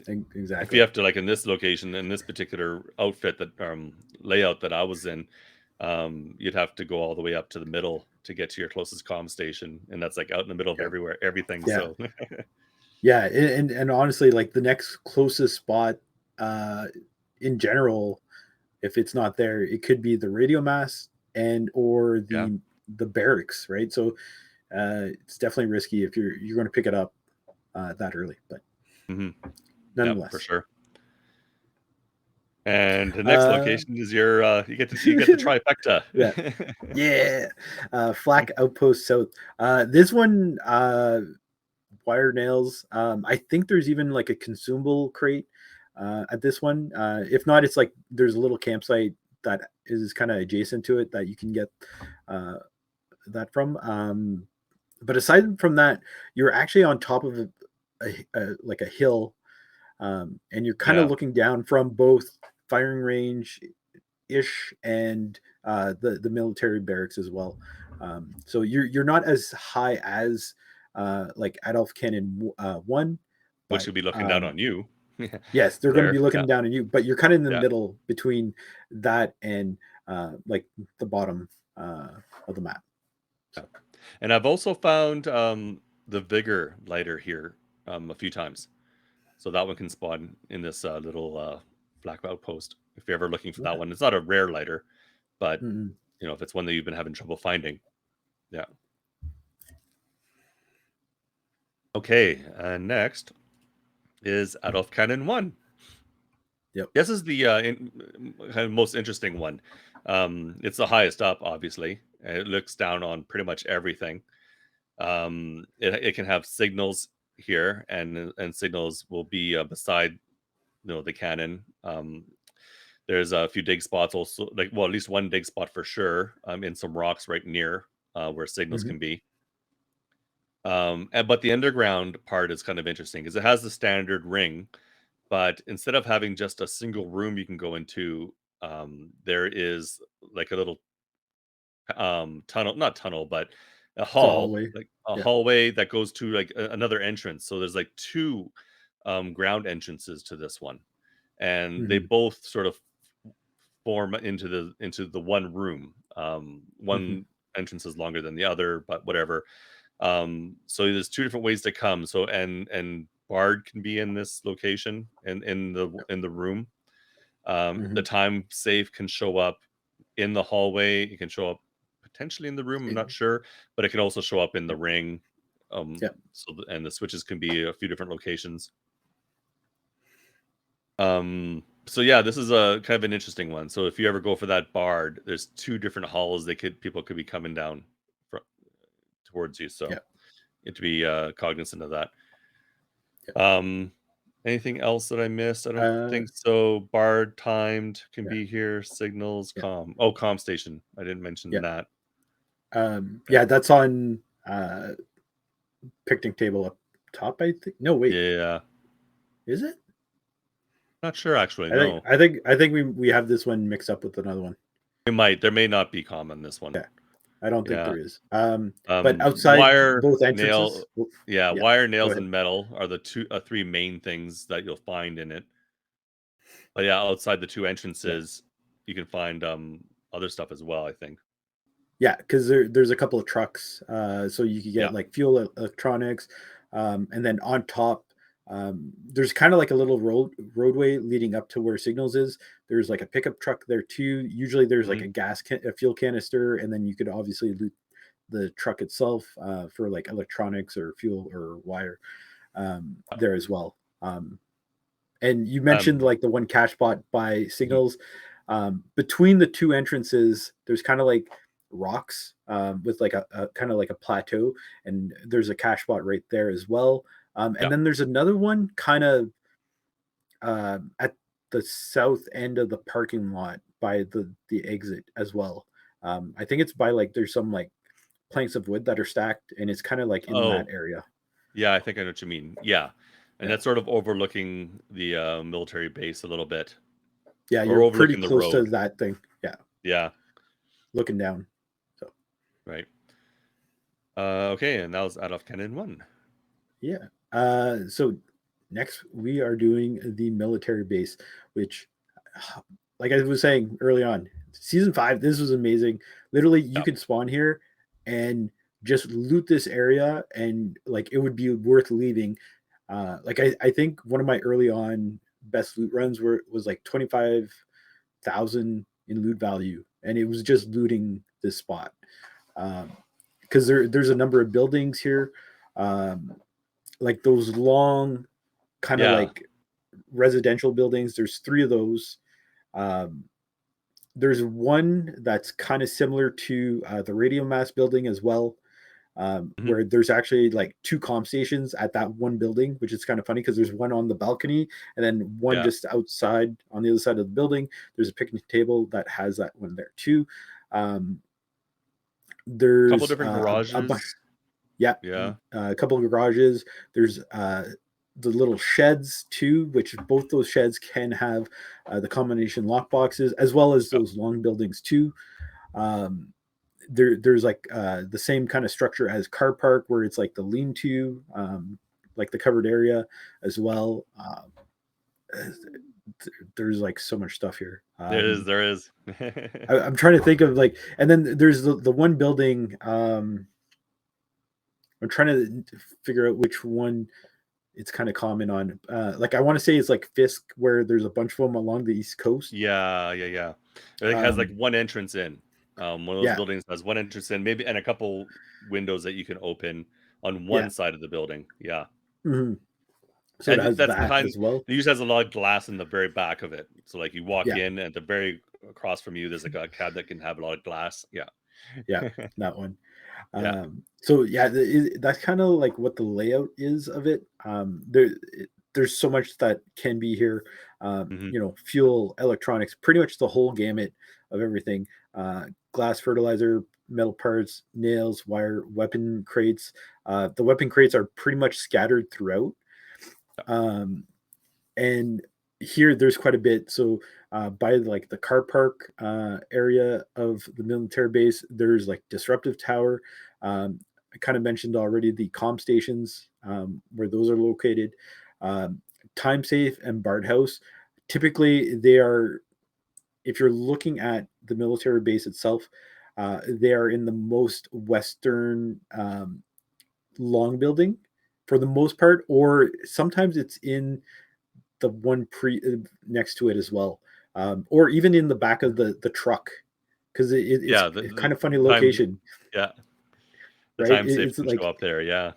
exactly, if you have to, like in this location, in this particular outfit, that layout that I was in, you'd have to go all the way up to the middle to get to your closest comm station, and that's like out in the middle of everything. Yeah. So yeah, and honestly, like the next closest spot in general, if it's not there, it could be the radio mast or the barracks, right? So it's definitely risky if you're going to pick it up that early, but nonetheless, for sure. And the next location is your you get the trifecta. Flak Outpost South. This one, wire nails. I think there's even like a consumable crate at this one. If not, it's like there's a little campsite that is kind of adjacent to it that you can get that from. But aside from that, you're actually on top of like a hill, and you're kind of looking down from both firing range ish and the military barracks as well. So you're not as high as like Adolfkanone 1, which would be looking down on you. Yes, they're going to be looking down on you, but you're kind of in the middle between that and like the bottom of the map. And I've also found the Vigor lighter here a few times. So that one can spawn in this little Flak Outpost if you're ever looking for that Okay. one. It's not a rare lighter, but Mm-hmm. if it's one that you've been having trouble finding. Yeah. Okay, and next is Adolfkanone 1. Yep. This is the kind of most interesting one. It's the highest up, obviously. And it looks down on pretty much everything. It can have signals here, and signals will be beside the cannon. There's a few dig spots also, like, well, at least one dig spot for sure, in some rocks right near where signals Mm-hmm. can be. But the underground part is kind of interesting because it has the standard ring, but instead of having just a single room you can go into, there is like a little tunnel, not tunnel, but a It's a hall, hallway. like a Yeah. hallway that goes to like another entrance. So there's like two ground entrances to this one, and they Mm-hmm. both sort of form into the one room. Mm-hmm. One entrance is longer than the other, but whatever. So there's two different ways to come. So and Bard can be in this location and in the room. Mm-hmm. The time safe can show up in the hallway. It can show up potentially in the room. I'm not sure, but it can also show up in the Yep. ring. Yep. And the switches can be a few different locations. So yeah, this is a kind of an interesting one. So if you ever go for that Bard, there's two different halls people could be coming down towards you. So Yep. you have to be cognizant of that. Yep. Anything else that I missed? I don't Uh, think so. Bard timed can yeah. be here. Signals, Yeah. comm station. I didn't mention Yeah. that. Yeah. That's on picnic table up top. I think. No, wait. Yeah, Is it? not sure actually. I think. No, I think. I think we have this one mixed up with another one. there may not be comm on this one. Yeah. I don't think Yeah. there is. But outside Wire, both nail, entrances. yeah, Yeah. wire, Go nails, ahead. and metal are the three main things that you'll find in it. But yeah, outside the two Yeah. entrances, you can find other stuff as well, I think. Yeah, because there's a couple of trucks, so you could Yeah. get like fuel, electronics, and then on top, there's kind of like a little roadway leading up to where signals is. There's like a pickup truck there too. Usually there's like Mhm. a fuel canister, and then you could obviously loot the truck itself for like electronics or fuel or wire there as well. And you mentioned Um like the one cache spot by mhm. signals. Between the two entrances, there's kind of like rocks with like a kind of like a plateau, and there's a cache spot right there as well. Yeah. And then there's another one kind of at the south end of the parking lot by the exit as well. I think it's by like there's some like planks of wood that are stacked, and it's kind of like in that Oh, area. yeah, I think I know what you mean. Yeah. And Yeah, that's sort of overlooking the military base a little bit, yeah, or you're pretty overlooking the close to road. that thing. Yeah, Yeah, looking down. So right. Okay, and that was out of Canon 1. yeah. So next we are doing the military base, which, like I was saying early on, season 5, this was amazing. Literally, you Yeah. could spawn here and just loot this area, and like it would be worth leaving. Like I think one of my early on best loot runs was like 25,000 in loot value, and it was just looting this spot. Because there's a number of buildings here. Um, like those long kind of Yeah. like residential buildings. There's three of those. Um, there's one that's kind of similar to the radio mass building as well, Mhm. where there's actually like two comp stations at that one building, which is kind of funny because there's one on the balcony and then one Yeah. just outside on the other side of the building. There's a picnic table that has that one there too. Um, Couple there's different a bunch. garages. Yeah, Yeah. a couple of garages. There's the little sheds too, which both those sheds can have the combination lock boxes as well as Yeah. those long buildings too. Um, there's like the same kind of structure as car park where it's like the lean-to, like the covered area as well. There's like so much stuff here. There is. I'm trying to think of like, and then there's the one building. I'm trying to figure out which one it's kind of common on. Like I want to say it's like Fisk, where there's a bunch of them along the East Coast. Yeah. It has like Um, one entrance in. One of those yeah, buildings has one entrance in, maybe, and a couple windows that you can open on yeah. one side of the building. Yeah, hmm So it and has that's the that kind. as well. It usually has a lot of glass in the very back of it. So like you walk Yeah, in, and the very across from you, there's like a cab that can have a lot of glass. Yeah, yeah, that one. yeah. So yeah, that's kind of like what the layout is of it. There's so much that can be here. Hmm. Fuel, electronics, pretty much the whole gamut of everything. Glass fertilizer, metal parts, nails, wire, weapon crates. The weapon crates are pretty much scattered throughout. Um, and here there's quite a bit. So by like the car park area of the military base, there's like disruptive tower. I kind of mentioned already the comm stations, where those are located. um, Time safe and Bard house, typically they are, if you're looking at the military base itself, they are in the most western long building for the most part, or sometimes it's in the one next to it as well, or even in the back of the truck, because it's Yeah, a kind of funny the time. location, Yeah, the right? time safe It's can show like, up there. Yeah.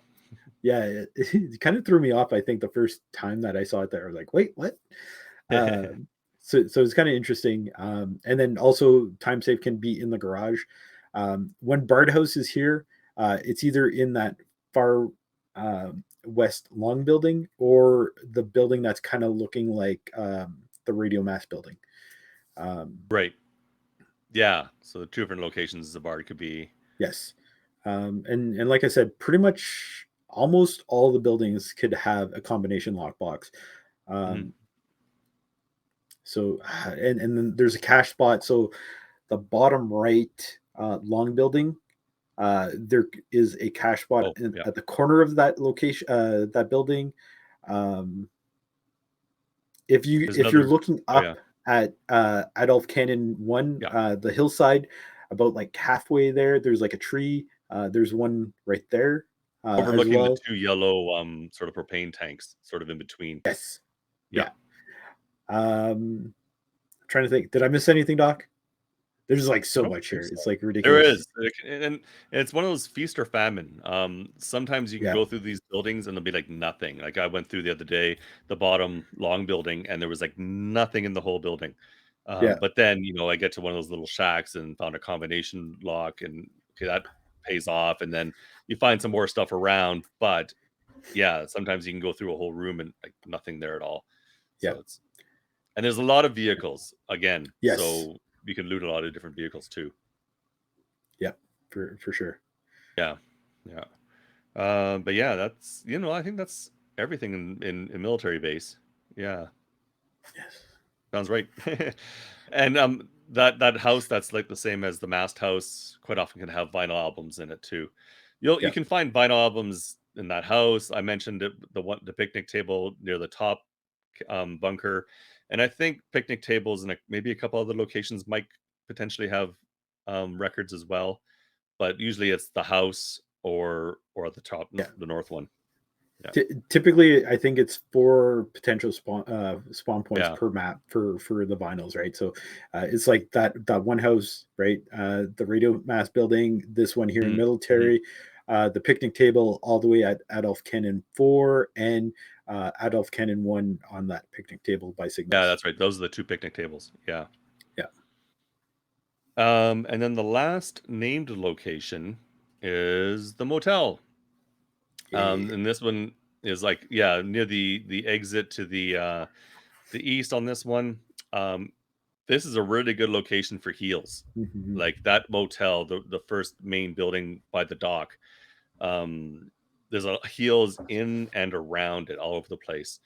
yeah, it kind of threw me off. I think the first time that I saw it there, I was like, wait, what? So it's kind of interesting. And then also time safe can be in the garage. When Bard House is here, it's either in that far west long building, or the building that's kind of looking like the Radio Mass building. Um, Right. Yeah. So the two different locations the bar could be. yes. And like I said, pretty much almost all the buildings could have a combination lockbox. Mhm. Um, so and then there's a cache spot. So the bottom right long building, there is a cache spot Oh, yeah. at the corner of that location, that building. Um, There's if you're another. looking Oh yeah. up at Adolfkanone 1, Yeah. the hillside, about like halfway there, there's like a tree. There's one right there as Overlooking the well. two yellow sort of propane tanks, sort of in between. Yes. Yeah. Yeah. Trying to think. Did I miss anything, Doc? There's like I so don't much think here. so. It's like There ridiculous. is, like, and it's one of those feast or famine. Sometimes you can Yeah. go through these buildings and there'll be like nothing. Like I went through the other day, the bottom long building, and there was like nothing in the whole building. Yeah. But then I get to one of those little shacks and found a combination lock, and okay, that pays off. And then you find some more stuff around, but yeah, sometimes you can go through a whole room and like nothing there at all. Yeah. So and there's a lot of vehicles again, Yes. so you can loot a lot of different vehicles too. Yeah. For sure. Yeah, yeah. But yeah, that's I think that's everything in military base. Yeah, Yes. sounds right. And that house that's like the same as the Mast house quite often can have vinyl albums in it too. You Yeah. can find vinyl albums in that house. I mentioned it, the picnic table near the top bunker, and I think picnic tables and maybe a couple other locations might potentially have records as well. But usually it's the house or at the top, Yeah. the north one. Yeah. Typically, I think it's 4 potential spawn points Yeah. per map for the vinyls, right? So it's like that one house, right? The Radio Mass building, this one here in Mhm. Mhm. military, the picnic table all the way at Adolf Cannon 4, and Adolf Cannon 1 on that picnic table by Yeah, Signals. that's right. Those are the 2 picnic tables. Yeah. Yeah. And then the last named location is the motel. Yeah. And this one is like, yeah, near the exit to the east on this one. Um, this is a really good location for heels. Mhm. Like that motel, the first main building by the dock. There's a heels in and around it all over the place.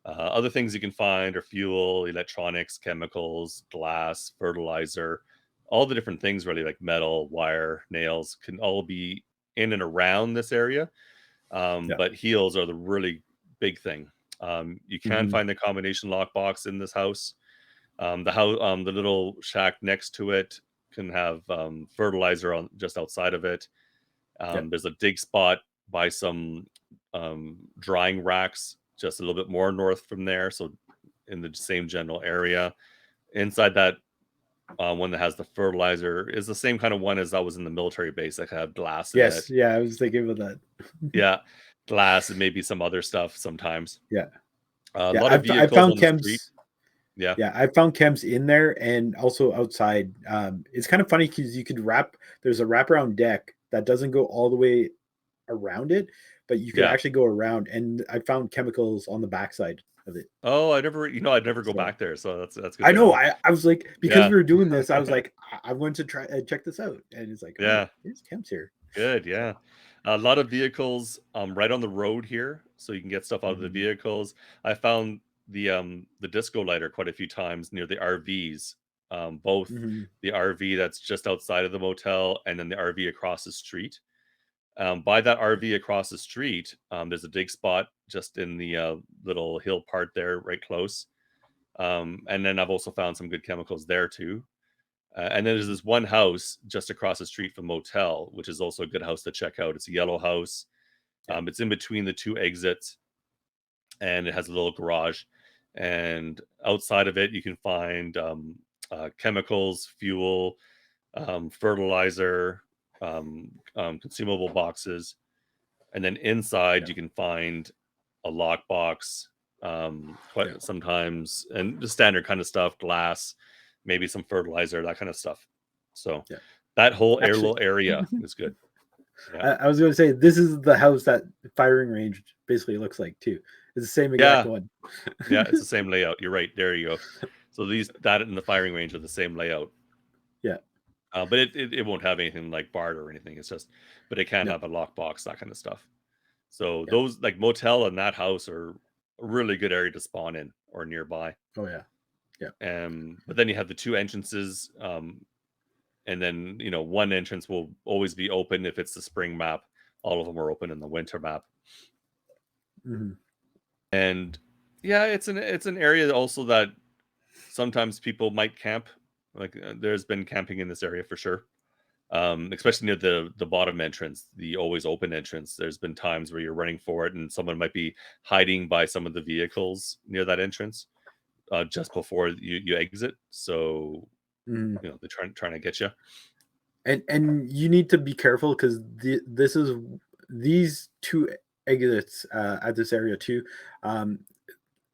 Other things you can find are fuel, electronics, chemicals, glass, fertilizer, all the different things really, like metal, wire, nails, can all be in and around this area. Yeah. But heels are the really big thing. You can Mhm. find the combination lockbox in this house. The little shack next to it can have fertilizer on just outside of it. Yeah. There's a dig spot by some drying racks just a little bit more north from there, so in the same general area. Inside that one that has the fertilizer is the same kind of one as that was in the military base that had glass in Yes, it. yeah, I was thinking about that. Yeah, glass and maybe some other stuff sometimes. Yeah, A yeah, lot of I vehicles found on the street. chems. Yeah, Yeah, I found chems in there and also outside. It's kind of funny because you could wrap. There's a wraparound deck that doesn't go all the way around it, but you could yeah. actually go around. And I found chemicals on the backside of it. Oh, I'd never go So back there, so that's good I to know. know. I was like, because Yeah. we were doing this, I was like, I'm going to try check this out. And it's like, oh, Yeah, there's chems here. good, So yeah. A lot of vehicles, right on the road here, so you can get stuff out of the mhm, vehicles. I found the disco lighter quite a few times near the RVs, both mhm, the RV that's just outside of the motel and then the RV across the street. By that RV across the street, there's a dig spot just in the little hill part there, right close. And then I've also found some good chemicals there too. And then there's mhm. this one house just across the street from Motel, which is also a good house to check out. It's a yellow house. Yeah, It's in between the two exits, and it has a little garage. And outside of it, you can find chemicals, fuel, fertilizer, consumable boxes. And then inside, yeah, you can find a lockbox, yeah, quite sometimes, and the standard kind of stuff, glass, maybe some fertilizer, that kind of stuff. So yeah. that whole Actually, little area is good. Yeah. I was going to say this is the house that firing range basically looks like too. It's the same exact Yeah. one. Yeah. It's the same layout. You're right. There you go. So these, that and the firing range are the same layout. Yeah, But it won't have anything like BART or anything. It's just, but it can no, have a lockbox, that kind of stuff. So yeah, those like motel and that house are a really good area to spawn in or nearby. oh yeah, yeah, But then you have the two entrances, and then one entrance will always be open if it's the spring map. All of them are open in the winter map. mhm, And yeah, it's an area also that sometimes people might camp. Like there's been camping in this area for sure. Especially near the bottom entrance, the always open entrance. There's been times where you're running for it, and someone might be hiding by some of the vehicles near that entrance just before you exit. So mhm. they're trying to get you. And you need to be careful because this is these two exits at this area too. Um,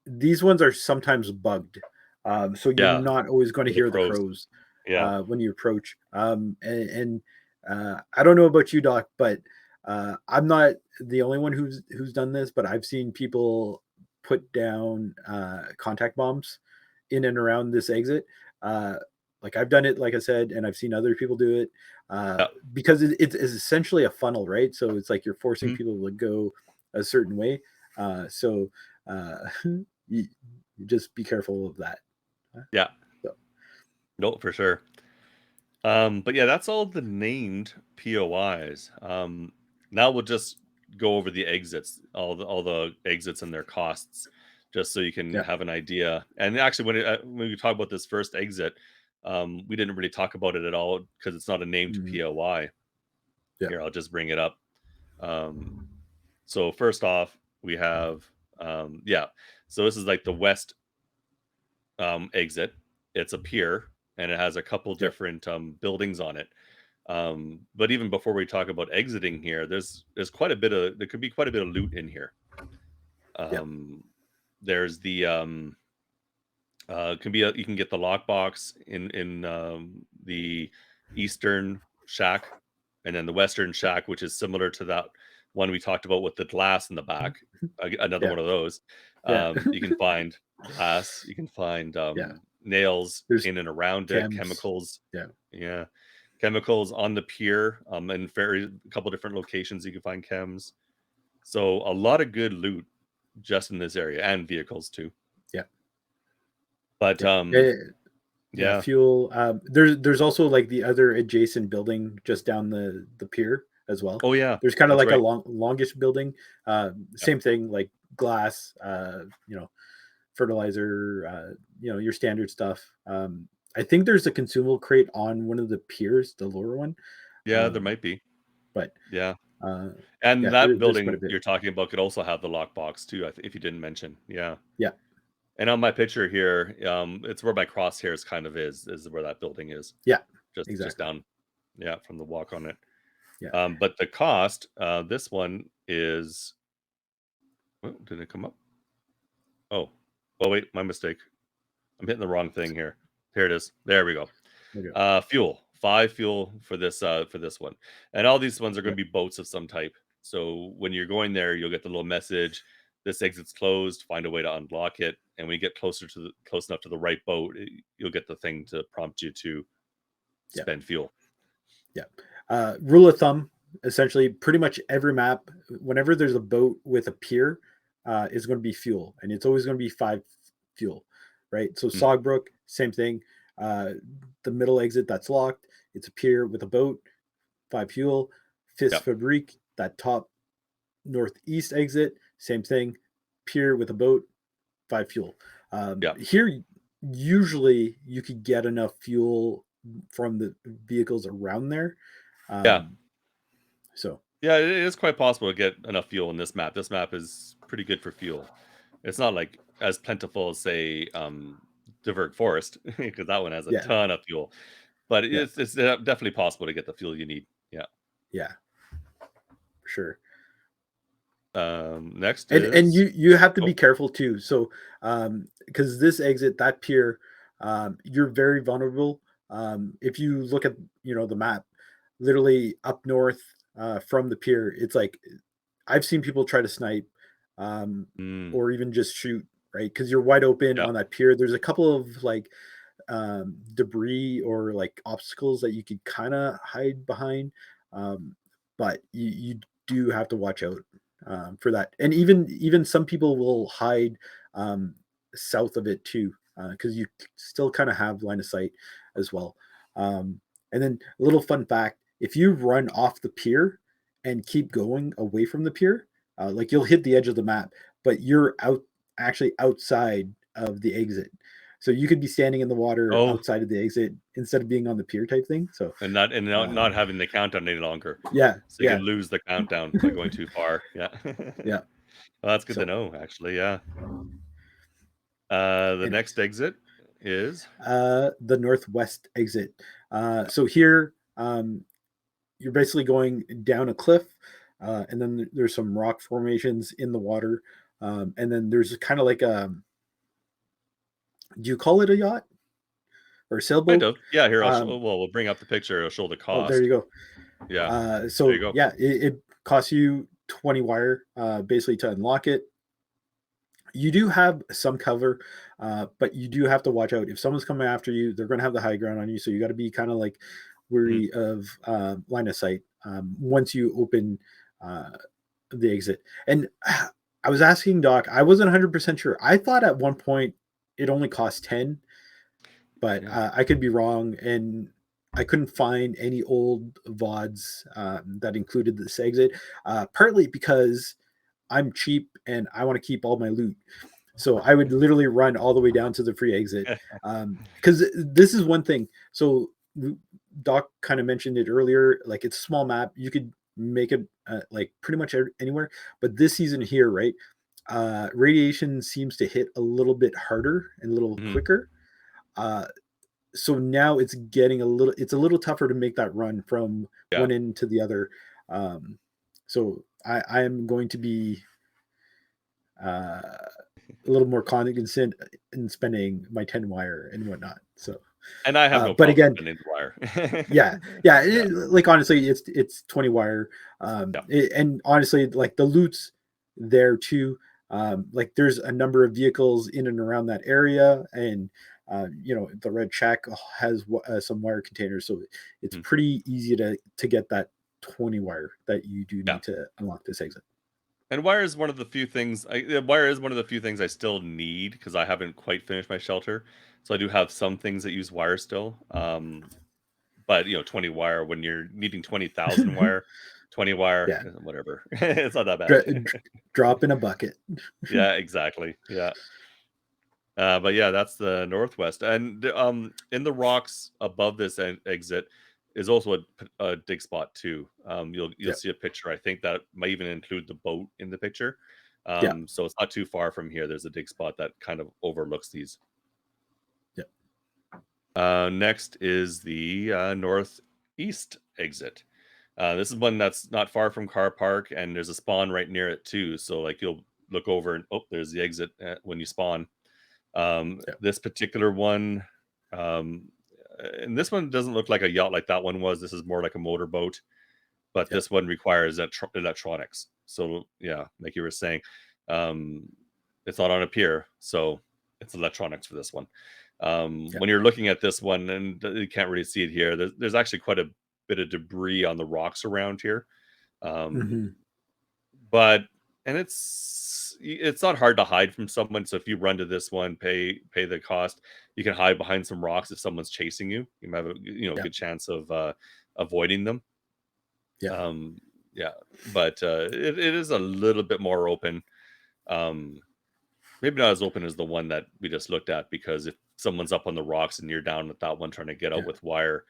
these ones are sometimes bugged, so you're Yeah, not always going to for the hear the crows. crows Yeah, when you approach. And I don't know about you, Doc, but I'm not the only one who's done this. But I've seen people put down contact bombs in and around this exit. Uh, like I've done it, like I said, and I've seen other people do it yeah. because it's essentially a funnel, right? So it's like you're forcing Mhm. people to go a certain way. So uh, you, you just be careful of that. Yeah, So no, for sure. But yeah, that's all the named POIs. Now we'll just go over the exits, all the exits and their costs, just so you can yeah, have an idea. And actually, when we talk about this first exit, we didn't really talk about it at all because it's not a named mhm, POI. yeah, Here, I'll just bring it up. Um, so first off, we have yeah. So this is like the west exit. It's a pier and it has a couple yeah, different buildings on it. But even before we talk about exiting here, there's quite a bit of there could be quite a bit of loot in here. yeah, Um, there's the can be you can get the lockbox in the eastern shack, and then the western shack, which is similar to that one we talked about with the glass in the back. Another yeah, one of those. yeah, You can find glass. You can find yeah. nails There's in and around it. chems. Chemicals. Yeah, Yeah, chemicals on the pier. In a couple different locations you can find chems. So a lot of good loot just in this area and vehicles too. yeah, But yeah. Yeah, yeah. fuel. There's also like the other adjacent building just down the pier as well. Oh yeah, There's kind of that's like a right. longish building. Yeah. Same thing, like glass. Fertilizer. Your standard stuff. I think there's a consumable crate on one of the piers, the lower one. Yeah, there Um, might be. but Yeah. And Yeah, that there's quite a building bit. you're talking about could also have the lockbox too, if you didn't mention. Yeah. Yeah, And on my picture here, it's where my crosshairs kind of is where that building is. yeah, Just exactly. down, yeah, from the walk on it. Yeah, But the cost, this one is, oh, did it come up? Oh, oh wait, my mistake. I'm hitting the wrong thing here. Here it is. There we go. there you go. Fuel, 5 fuel for this one, and all these ones are going Yeah, to be boats of some type. So when you're going there, you'll get the little message: "This exit's closed. Find a way to unlock it." And when you get close enough to the right boat, you'll get the thing to prompt you to yeah, spend fuel. yeah. Rule of thumb, essentially, pretty much every map, whenever there's a boat with a pier, is going to be fuel, and it's always going to be 5 fuel, right? So Mm, Sogbrook, same thing. Uh, the middle exit that's locked, it's a pier with a boat, 5 fuel. Fis yeah, Fabrique, that top northeast exit, same thing, pier with a boat, 5 fuel. yeah, Here, usually you could get enough fuel from the vehicles around there. yeah. Um, so Yeah, it is quite possible to get enough fuel in this map. This map is pretty good for fuel. It's not like as plentiful as say Divert Forest because that one has a yeah, ton of fuel. But yeah, it's definitely possible to get the fuel you need. Yeah. yeah, for sure. Next And is, you have to oh, be careful too. So because this exit, that pier, you're very vulnerable. If you look at the map, literally up north from the pier, it's like I've seen people try to snipe mm, or even just shoot, right? Because you're wide open yeah, on that pier. There's a couple of like debris or like obstacles that you could kind of hide behind, um, but you do have to watch out for that. And even some people will hide um, south of it too, because you still kind of have line of sight as well. And then a little fun fact: if you run off the pier and keep going away from the pier, like you'll hit the edge of the map, but you're actually outside of the exit. So you could be standing in the water oh, outside of the exit instead of being on the pier type thing. So and not um, having the countdown any longer, yeah, so you yeah, can lose the countdown by going too far. Yeah. yeah. Well, that's good to So know, actually. Yeah. The next anyways, exit is, the northwest exit. So here you're basically going down a cliff, and then there's some rock formations in the water, and then there's kind of like a, do you call it a yacht or a kind sailboat? of, yeah. Here, Um, well, we'll bring up the picture. It'll show the oh, there cost. you go. Yeah. There you So go. yeah, it costs you 20 wire basically to unlock it. You do have some cover, but you do have to watch out. If someone's coming after you, they're going to have the high ground on you. So you got to be kind of like Mhm. wary of line of sight once you open uh, the exit. And I was asking Doc, I wasn't 100% sure. I thought at one point it only cost 10, but Yeah. I could be wrong. And I couldn't find any old VODs that included this exit, partly because I'm cheap and I want to keep all my loot. So I would literally run all the way down to the free exit. Because this is one thing. So Doc kind of mentioned it earlier. Like it's a small map. You could make it like pretty much anywhere. But this season here, right? Radiation seems to hit a little bit harder and a little Mhm. quicker. Uh, so now it's a little tougher to make that run from Yeah. one end to the other. Um, so I am going to be a little more cognizant in spending my 10 wire and whatnot. So, And I have no but problem again, spending the wire. yeah, yeah, Yeah. like honestly, it's 20 wire, Yeah. and honestly, like the loot's there too. Like there's a number of vehicles in and around that area, and the red shack has some wire containers, so it's Mhm. pretty easy to get that 20 wire that you do Yeah. need to unlock this exit. And wire is one of the few things wire is one of the few things I still need because I haven't quite finished my shelter. So I do have some things that use wire still. But 20 wire when you're needing 20,000 wire, 20 wire, Yeah, whatever. It's not that Dra- bad. drop in a bucket. Yeah, exactly. Yeah. But yeah, that's the northwest. And in the rocks above this exit, is also a dig spot too. You'll Yeah. see a picture. I think that might even include the boat in the picture. Yeah. So it's not too far from here. There's a dig spot that kind of overlooks these. Yeah. Next is the northeast exit. This is one that's not far from car park, and there's a spawn right near it too. So like you'll look over and there's the exit when you spawn. Yeah. This particular one, um, and this one doesn't look like a yacht like that one was. This is more like a motorboat, but Yeah. this one requires electronics. So yeah, like you were saying, um, it's not on a pier, so it's electronics for this one. Yeah. When you're looking at this one, and you can't really see it here, there's actually quite a bit of debris on the rocks around here. Um, Hmm. but and it's not hard to hide from someone. So if you run to this one, pay the cost, you can hide behind some rocks if someone's chasing you. You might have a Yeah. good chance of avoiding them. Yeah. Um, yeah, but it is a little bit more open. Um, maybe not as open as the one that we just looked at, because if someone's up on the rocks and you're down at that one trying to get out Yeah. with wire,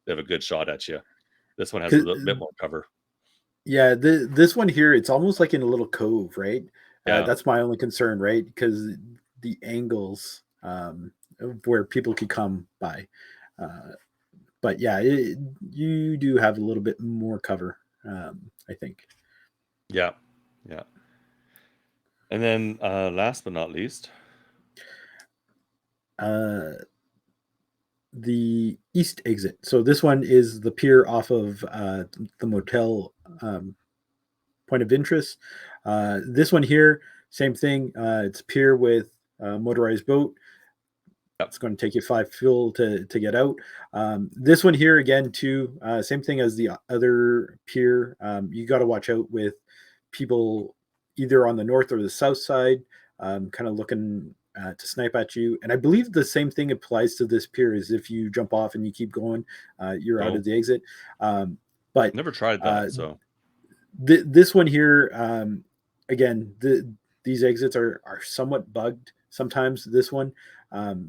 they have a good shot at you. This one has a 'Cause, little bit more cover. yeah, this one here, it's almost like in a little cove, right? Yeah, That's my only concern, right? Because the angles of where people could come by. Uh, but yeah, you do have a little bit more cover, I think. yeah, yeah. And then last but not least, Uh, the east exit. So this one is the pier off of the motel point of interest. This one here, same thing. It's a pier with a motorized boat. yep, It's going to take you 5 fuel to get out. This one here again too, same thing as the other pier. You got to watch out with people either on the north or the south side, kind of looking to snipe at you. And I believe the same thing applies to this pier. Is if you jump off and you keep going, you're out no, of the exit. But never tried uh, that. So this one here, again, these exits are somewhat bugged sometimes. This one,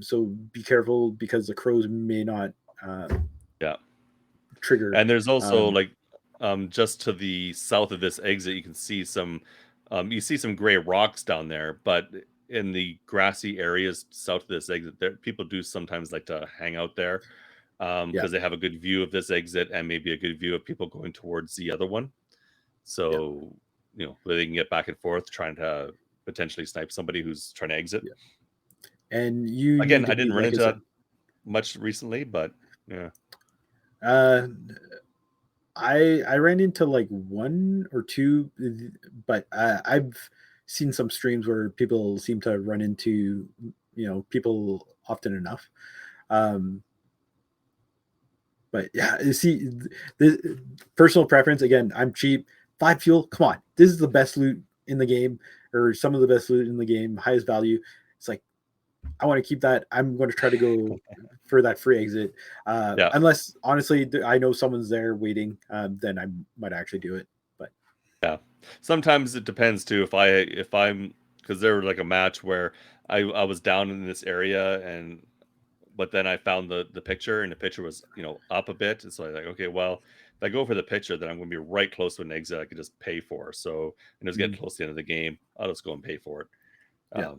so be careful because the crows may not uh, yeah. trigger. And there's also Um, like just to the south of this exit, you can see some gray rocks down there, but in the grassy areas south of this exit, there people do sometimes like to hang out there yeah, because they have a good view of this exit and maybe a good view of people going towards the other one. yeah, So, where they can get back and forth trying to potentially snipe somebody who's trying to exit. yeah. And you Again, need to I be, didn't run like I into that said, much recently, but yeah. uh, I ran into like one or two, but I've seen some streams where people seem to run into people often enough. Um, But yeah, you see, the personal preference again. I'm cheap. 5 fuel. Come on, this is the best loot in the game, or some of the best loot in the game. Highest value. It's like I want to keep that. I'm going to try to go for that free exit. Yeah. Unless honestly, I know someone's there waiting. Then I might actually do it. But Yeah. Sometimes it depends too. If I'm because there was like a match where I was down in this area, and but then I found the picture, and the picture was up a bit, and so I was like, okay, well, if I go for the picture, then I'm going to be right close to an exit I could just pay for. So, and it's getting mm, close to the end of the game, I'll just go and pay for it. yeah,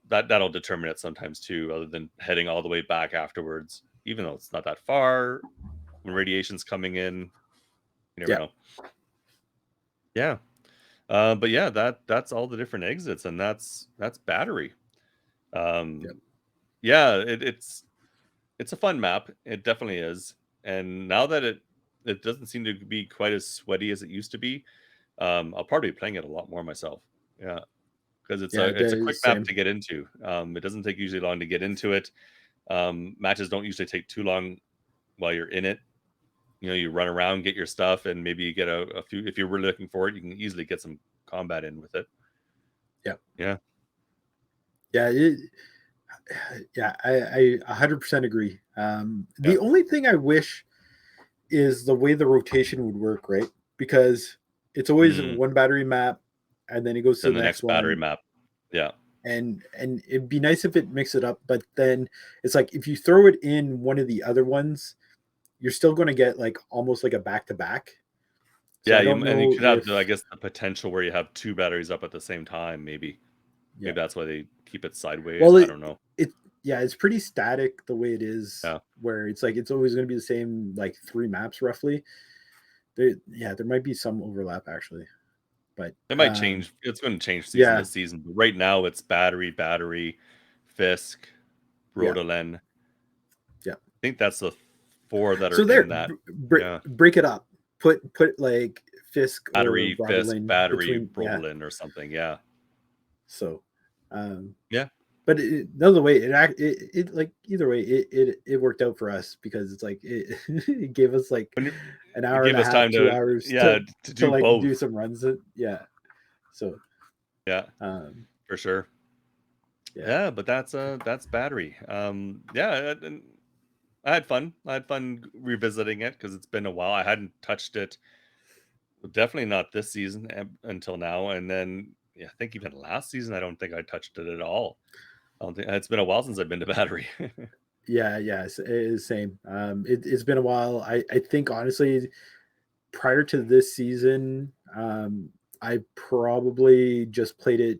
That'll determine it sometimes too, other than heading all the way back afterwards, even though it's not that far. When radiation's coming in, you never yeah, know. Yeah. But yeah, that's all the different exits, and that's battery. yeah, Um, yeah, it's a fun map. It definitely is. And now that it doesn't seem to be quite as sweaty as it used to be, I'll probably be playing it a lot more myself. Yeah, because yeah. it's a quick map Same. to get into. It doesn't take usually long to get into it. Matches don't usually take too long while you're in it. You run around, get your stuff, and maybe you get a few. If you're really looking for it, you can easily get some combat in with it. Yeah, Yeah, yeah. Yeah, I 100% agree. yeah. The only thing I wish is the way the rotation would work, right? Because it's always Mm, one battery map, and then it goes to then the the next next battery one, map. Yeah, and it'd be nice if it mix it up. But then it's like if you throw it in one of the other ones, you're still going to get like almost like a back to back. So Yeah, I don't and you know could have if the, I guess, the potential where you have two batteries up at the same time. Maybe yeah. that's why they keep it sideways. Well, I don't know. it yeah, it's pretty static the way it is, Yeah, where it's like it's always going to be the same like 3 maps roughly. There might be some overlap actually, but it might change. It's going to change season to yeah, season. But right now, it's battery, Fisk, yeah, Brodelin. yeah. I think that's the 4 that are So in there, that. Yeah, break it up. Put like Fisk or battery, Fisk, Brodelin battery, between. Yeah. Brodelin, or something. Yeah, So, um, yeah. but another way it like either way it worked out for us because it's like it, it gave us like When an it hour and gave a us half, time 2 hours to to do like both. do some runs. Yeah. So, Yeah, um, for sure. yeah, Yeah, but that's battery. Yeah, and I had fun. I had fun revisiting it because it's been a while. I hadn't touched it. Definitely not this season until now. And then, yeah, I think even last season, I don't think I touched it at all. I don't think it's been a while since I've been to battery. yeah. It is same. It's been a while. I think honestly, prior to this season, I probably just played it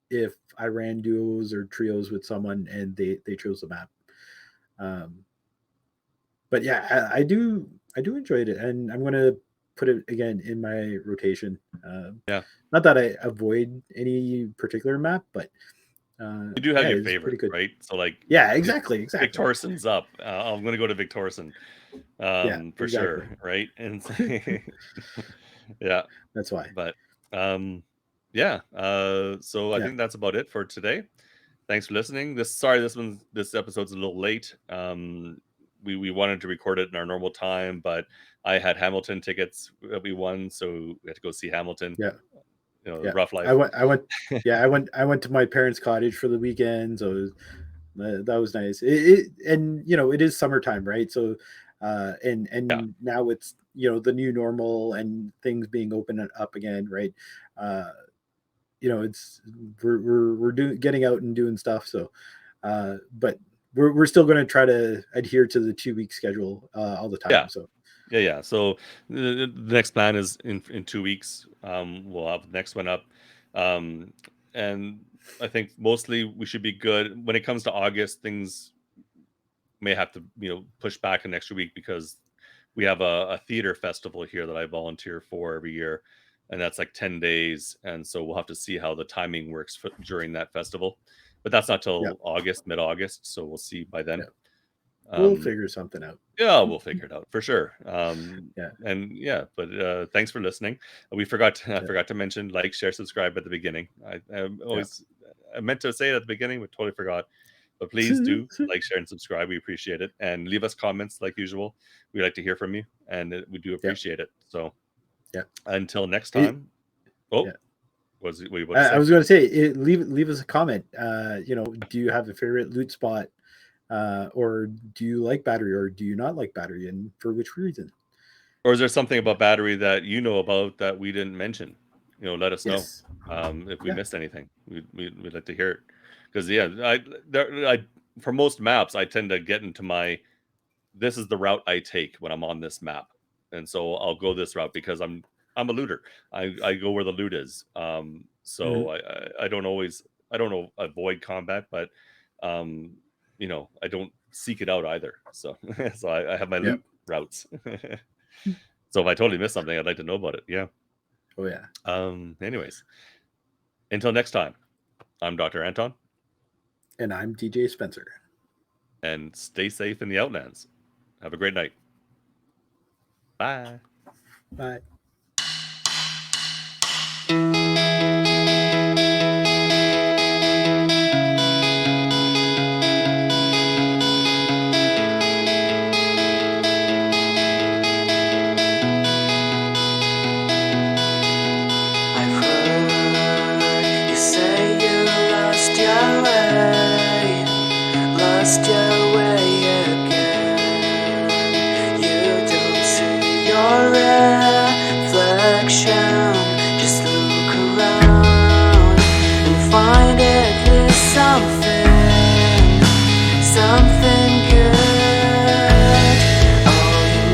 if I ran duos or trios with someone and they chose the map. Um, but yeah, I do enjoy it, and I'm gonna put it again in my rotation. Yeah, Not that I avoid any particular map, but you do have yeah, your it's pretty favorite, good. right? So like, Yeah, if exactly. Victorsen's up, I'm gonna go to Victorsen, Yeah, for exactly. sure, right? And yeah, That's why. but yeah. So I Yeah, think that's about it for today. Thanks for listening. This episode's a little late. We wanted to record it in our normal time, but I had Hamilton tickets that we won, so we had to go see Hamilton. yeah, yeah. Rough life. Yeah, I went to my parents' cottage for the weekend, so that was nice. And it is summertime, right? So, Yeah, and now it's the new normal and things being open up again, right? Uh, it's we're doing getting out and doing stuff. So, but we're still going to try to adhere to the 2 week schedule all the yeah, time. So, yeah. So the next plan is in 2 weeks. We'll have the next one up, and I think mostly we should be good when it comes to August. Things may have to push back an extra week because we have a theater festival here that I volunteer for every year, and that's like 10 days, and so we'll have to see how the timing works during that festival, but that's not yeah, till mid-August, so we'll see by then. yeah, we'll um figure something out. yeah, we'll figure it out for sure. Yeah, And yeah, but thanks for listening. I yeah, forgot to mention like, share, subscribe at the beginning. yeah. I meant to say it at the beginning but totally forgot. But please do like, share, and subscribe. We appreciate it. And leave us comments like usual. We like to hear from you, and we do Yeah, appreciate it. So yeah. until next It, time. Oh, yeah. what you about to I say? was going to say, leave us a comment. Do you have a favorite loot spot, or do you like battery, or do you not like battery, and for which reason? Or is there something about battery that you know about that we didn't mention? Let us know. Yes. If we Yeah. missed anything, we'd like to hear it. Because yeah, I for most maps I tend to get into this is the route I take when I'm on this map, and so I'll go this route because I'm a looter. I go where the loot is. So Mhm. I don't know avoid combat, but I don't seek it out either. So so I have my Yeah. loot routes. So if I totally missed something, I'd like to know about it. Yeah. Oh yeah. Anyways, until next time, I'm Dr. Anton, And I'm DJ Spencer. and stay safe in the Outlands. Have a great night. Bye. Bye. I've heard you say you lost your way again. You don't see your reflection. Just look around and find it. There's something good. All you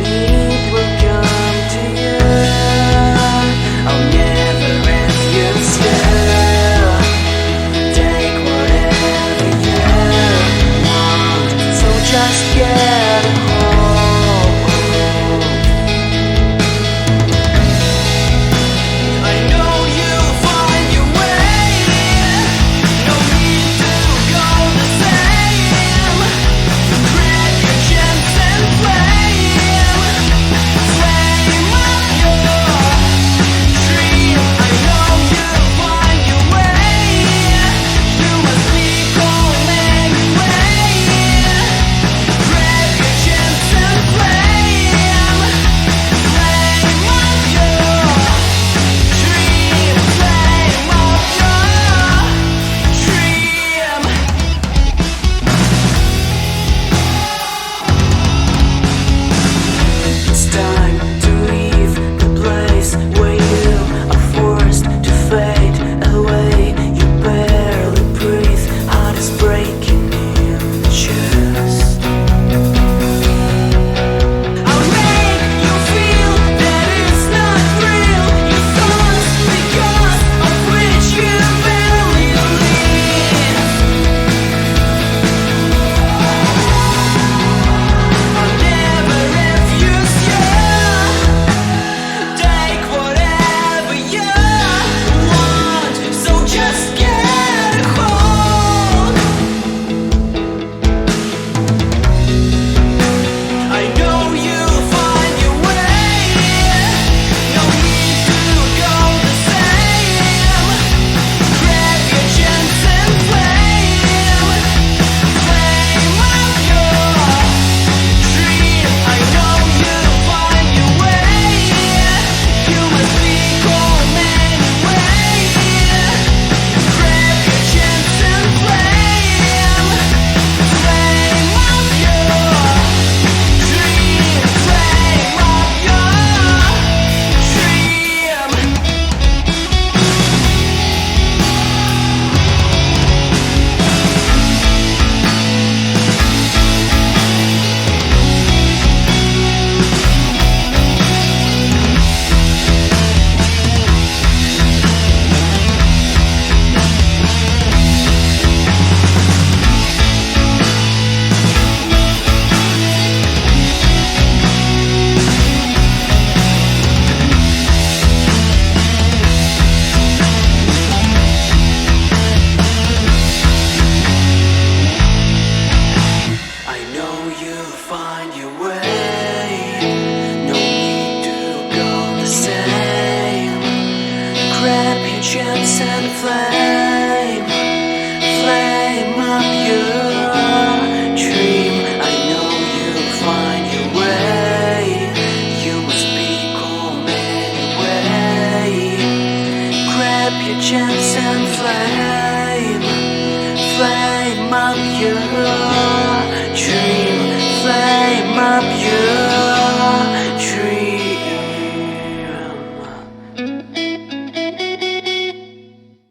up you.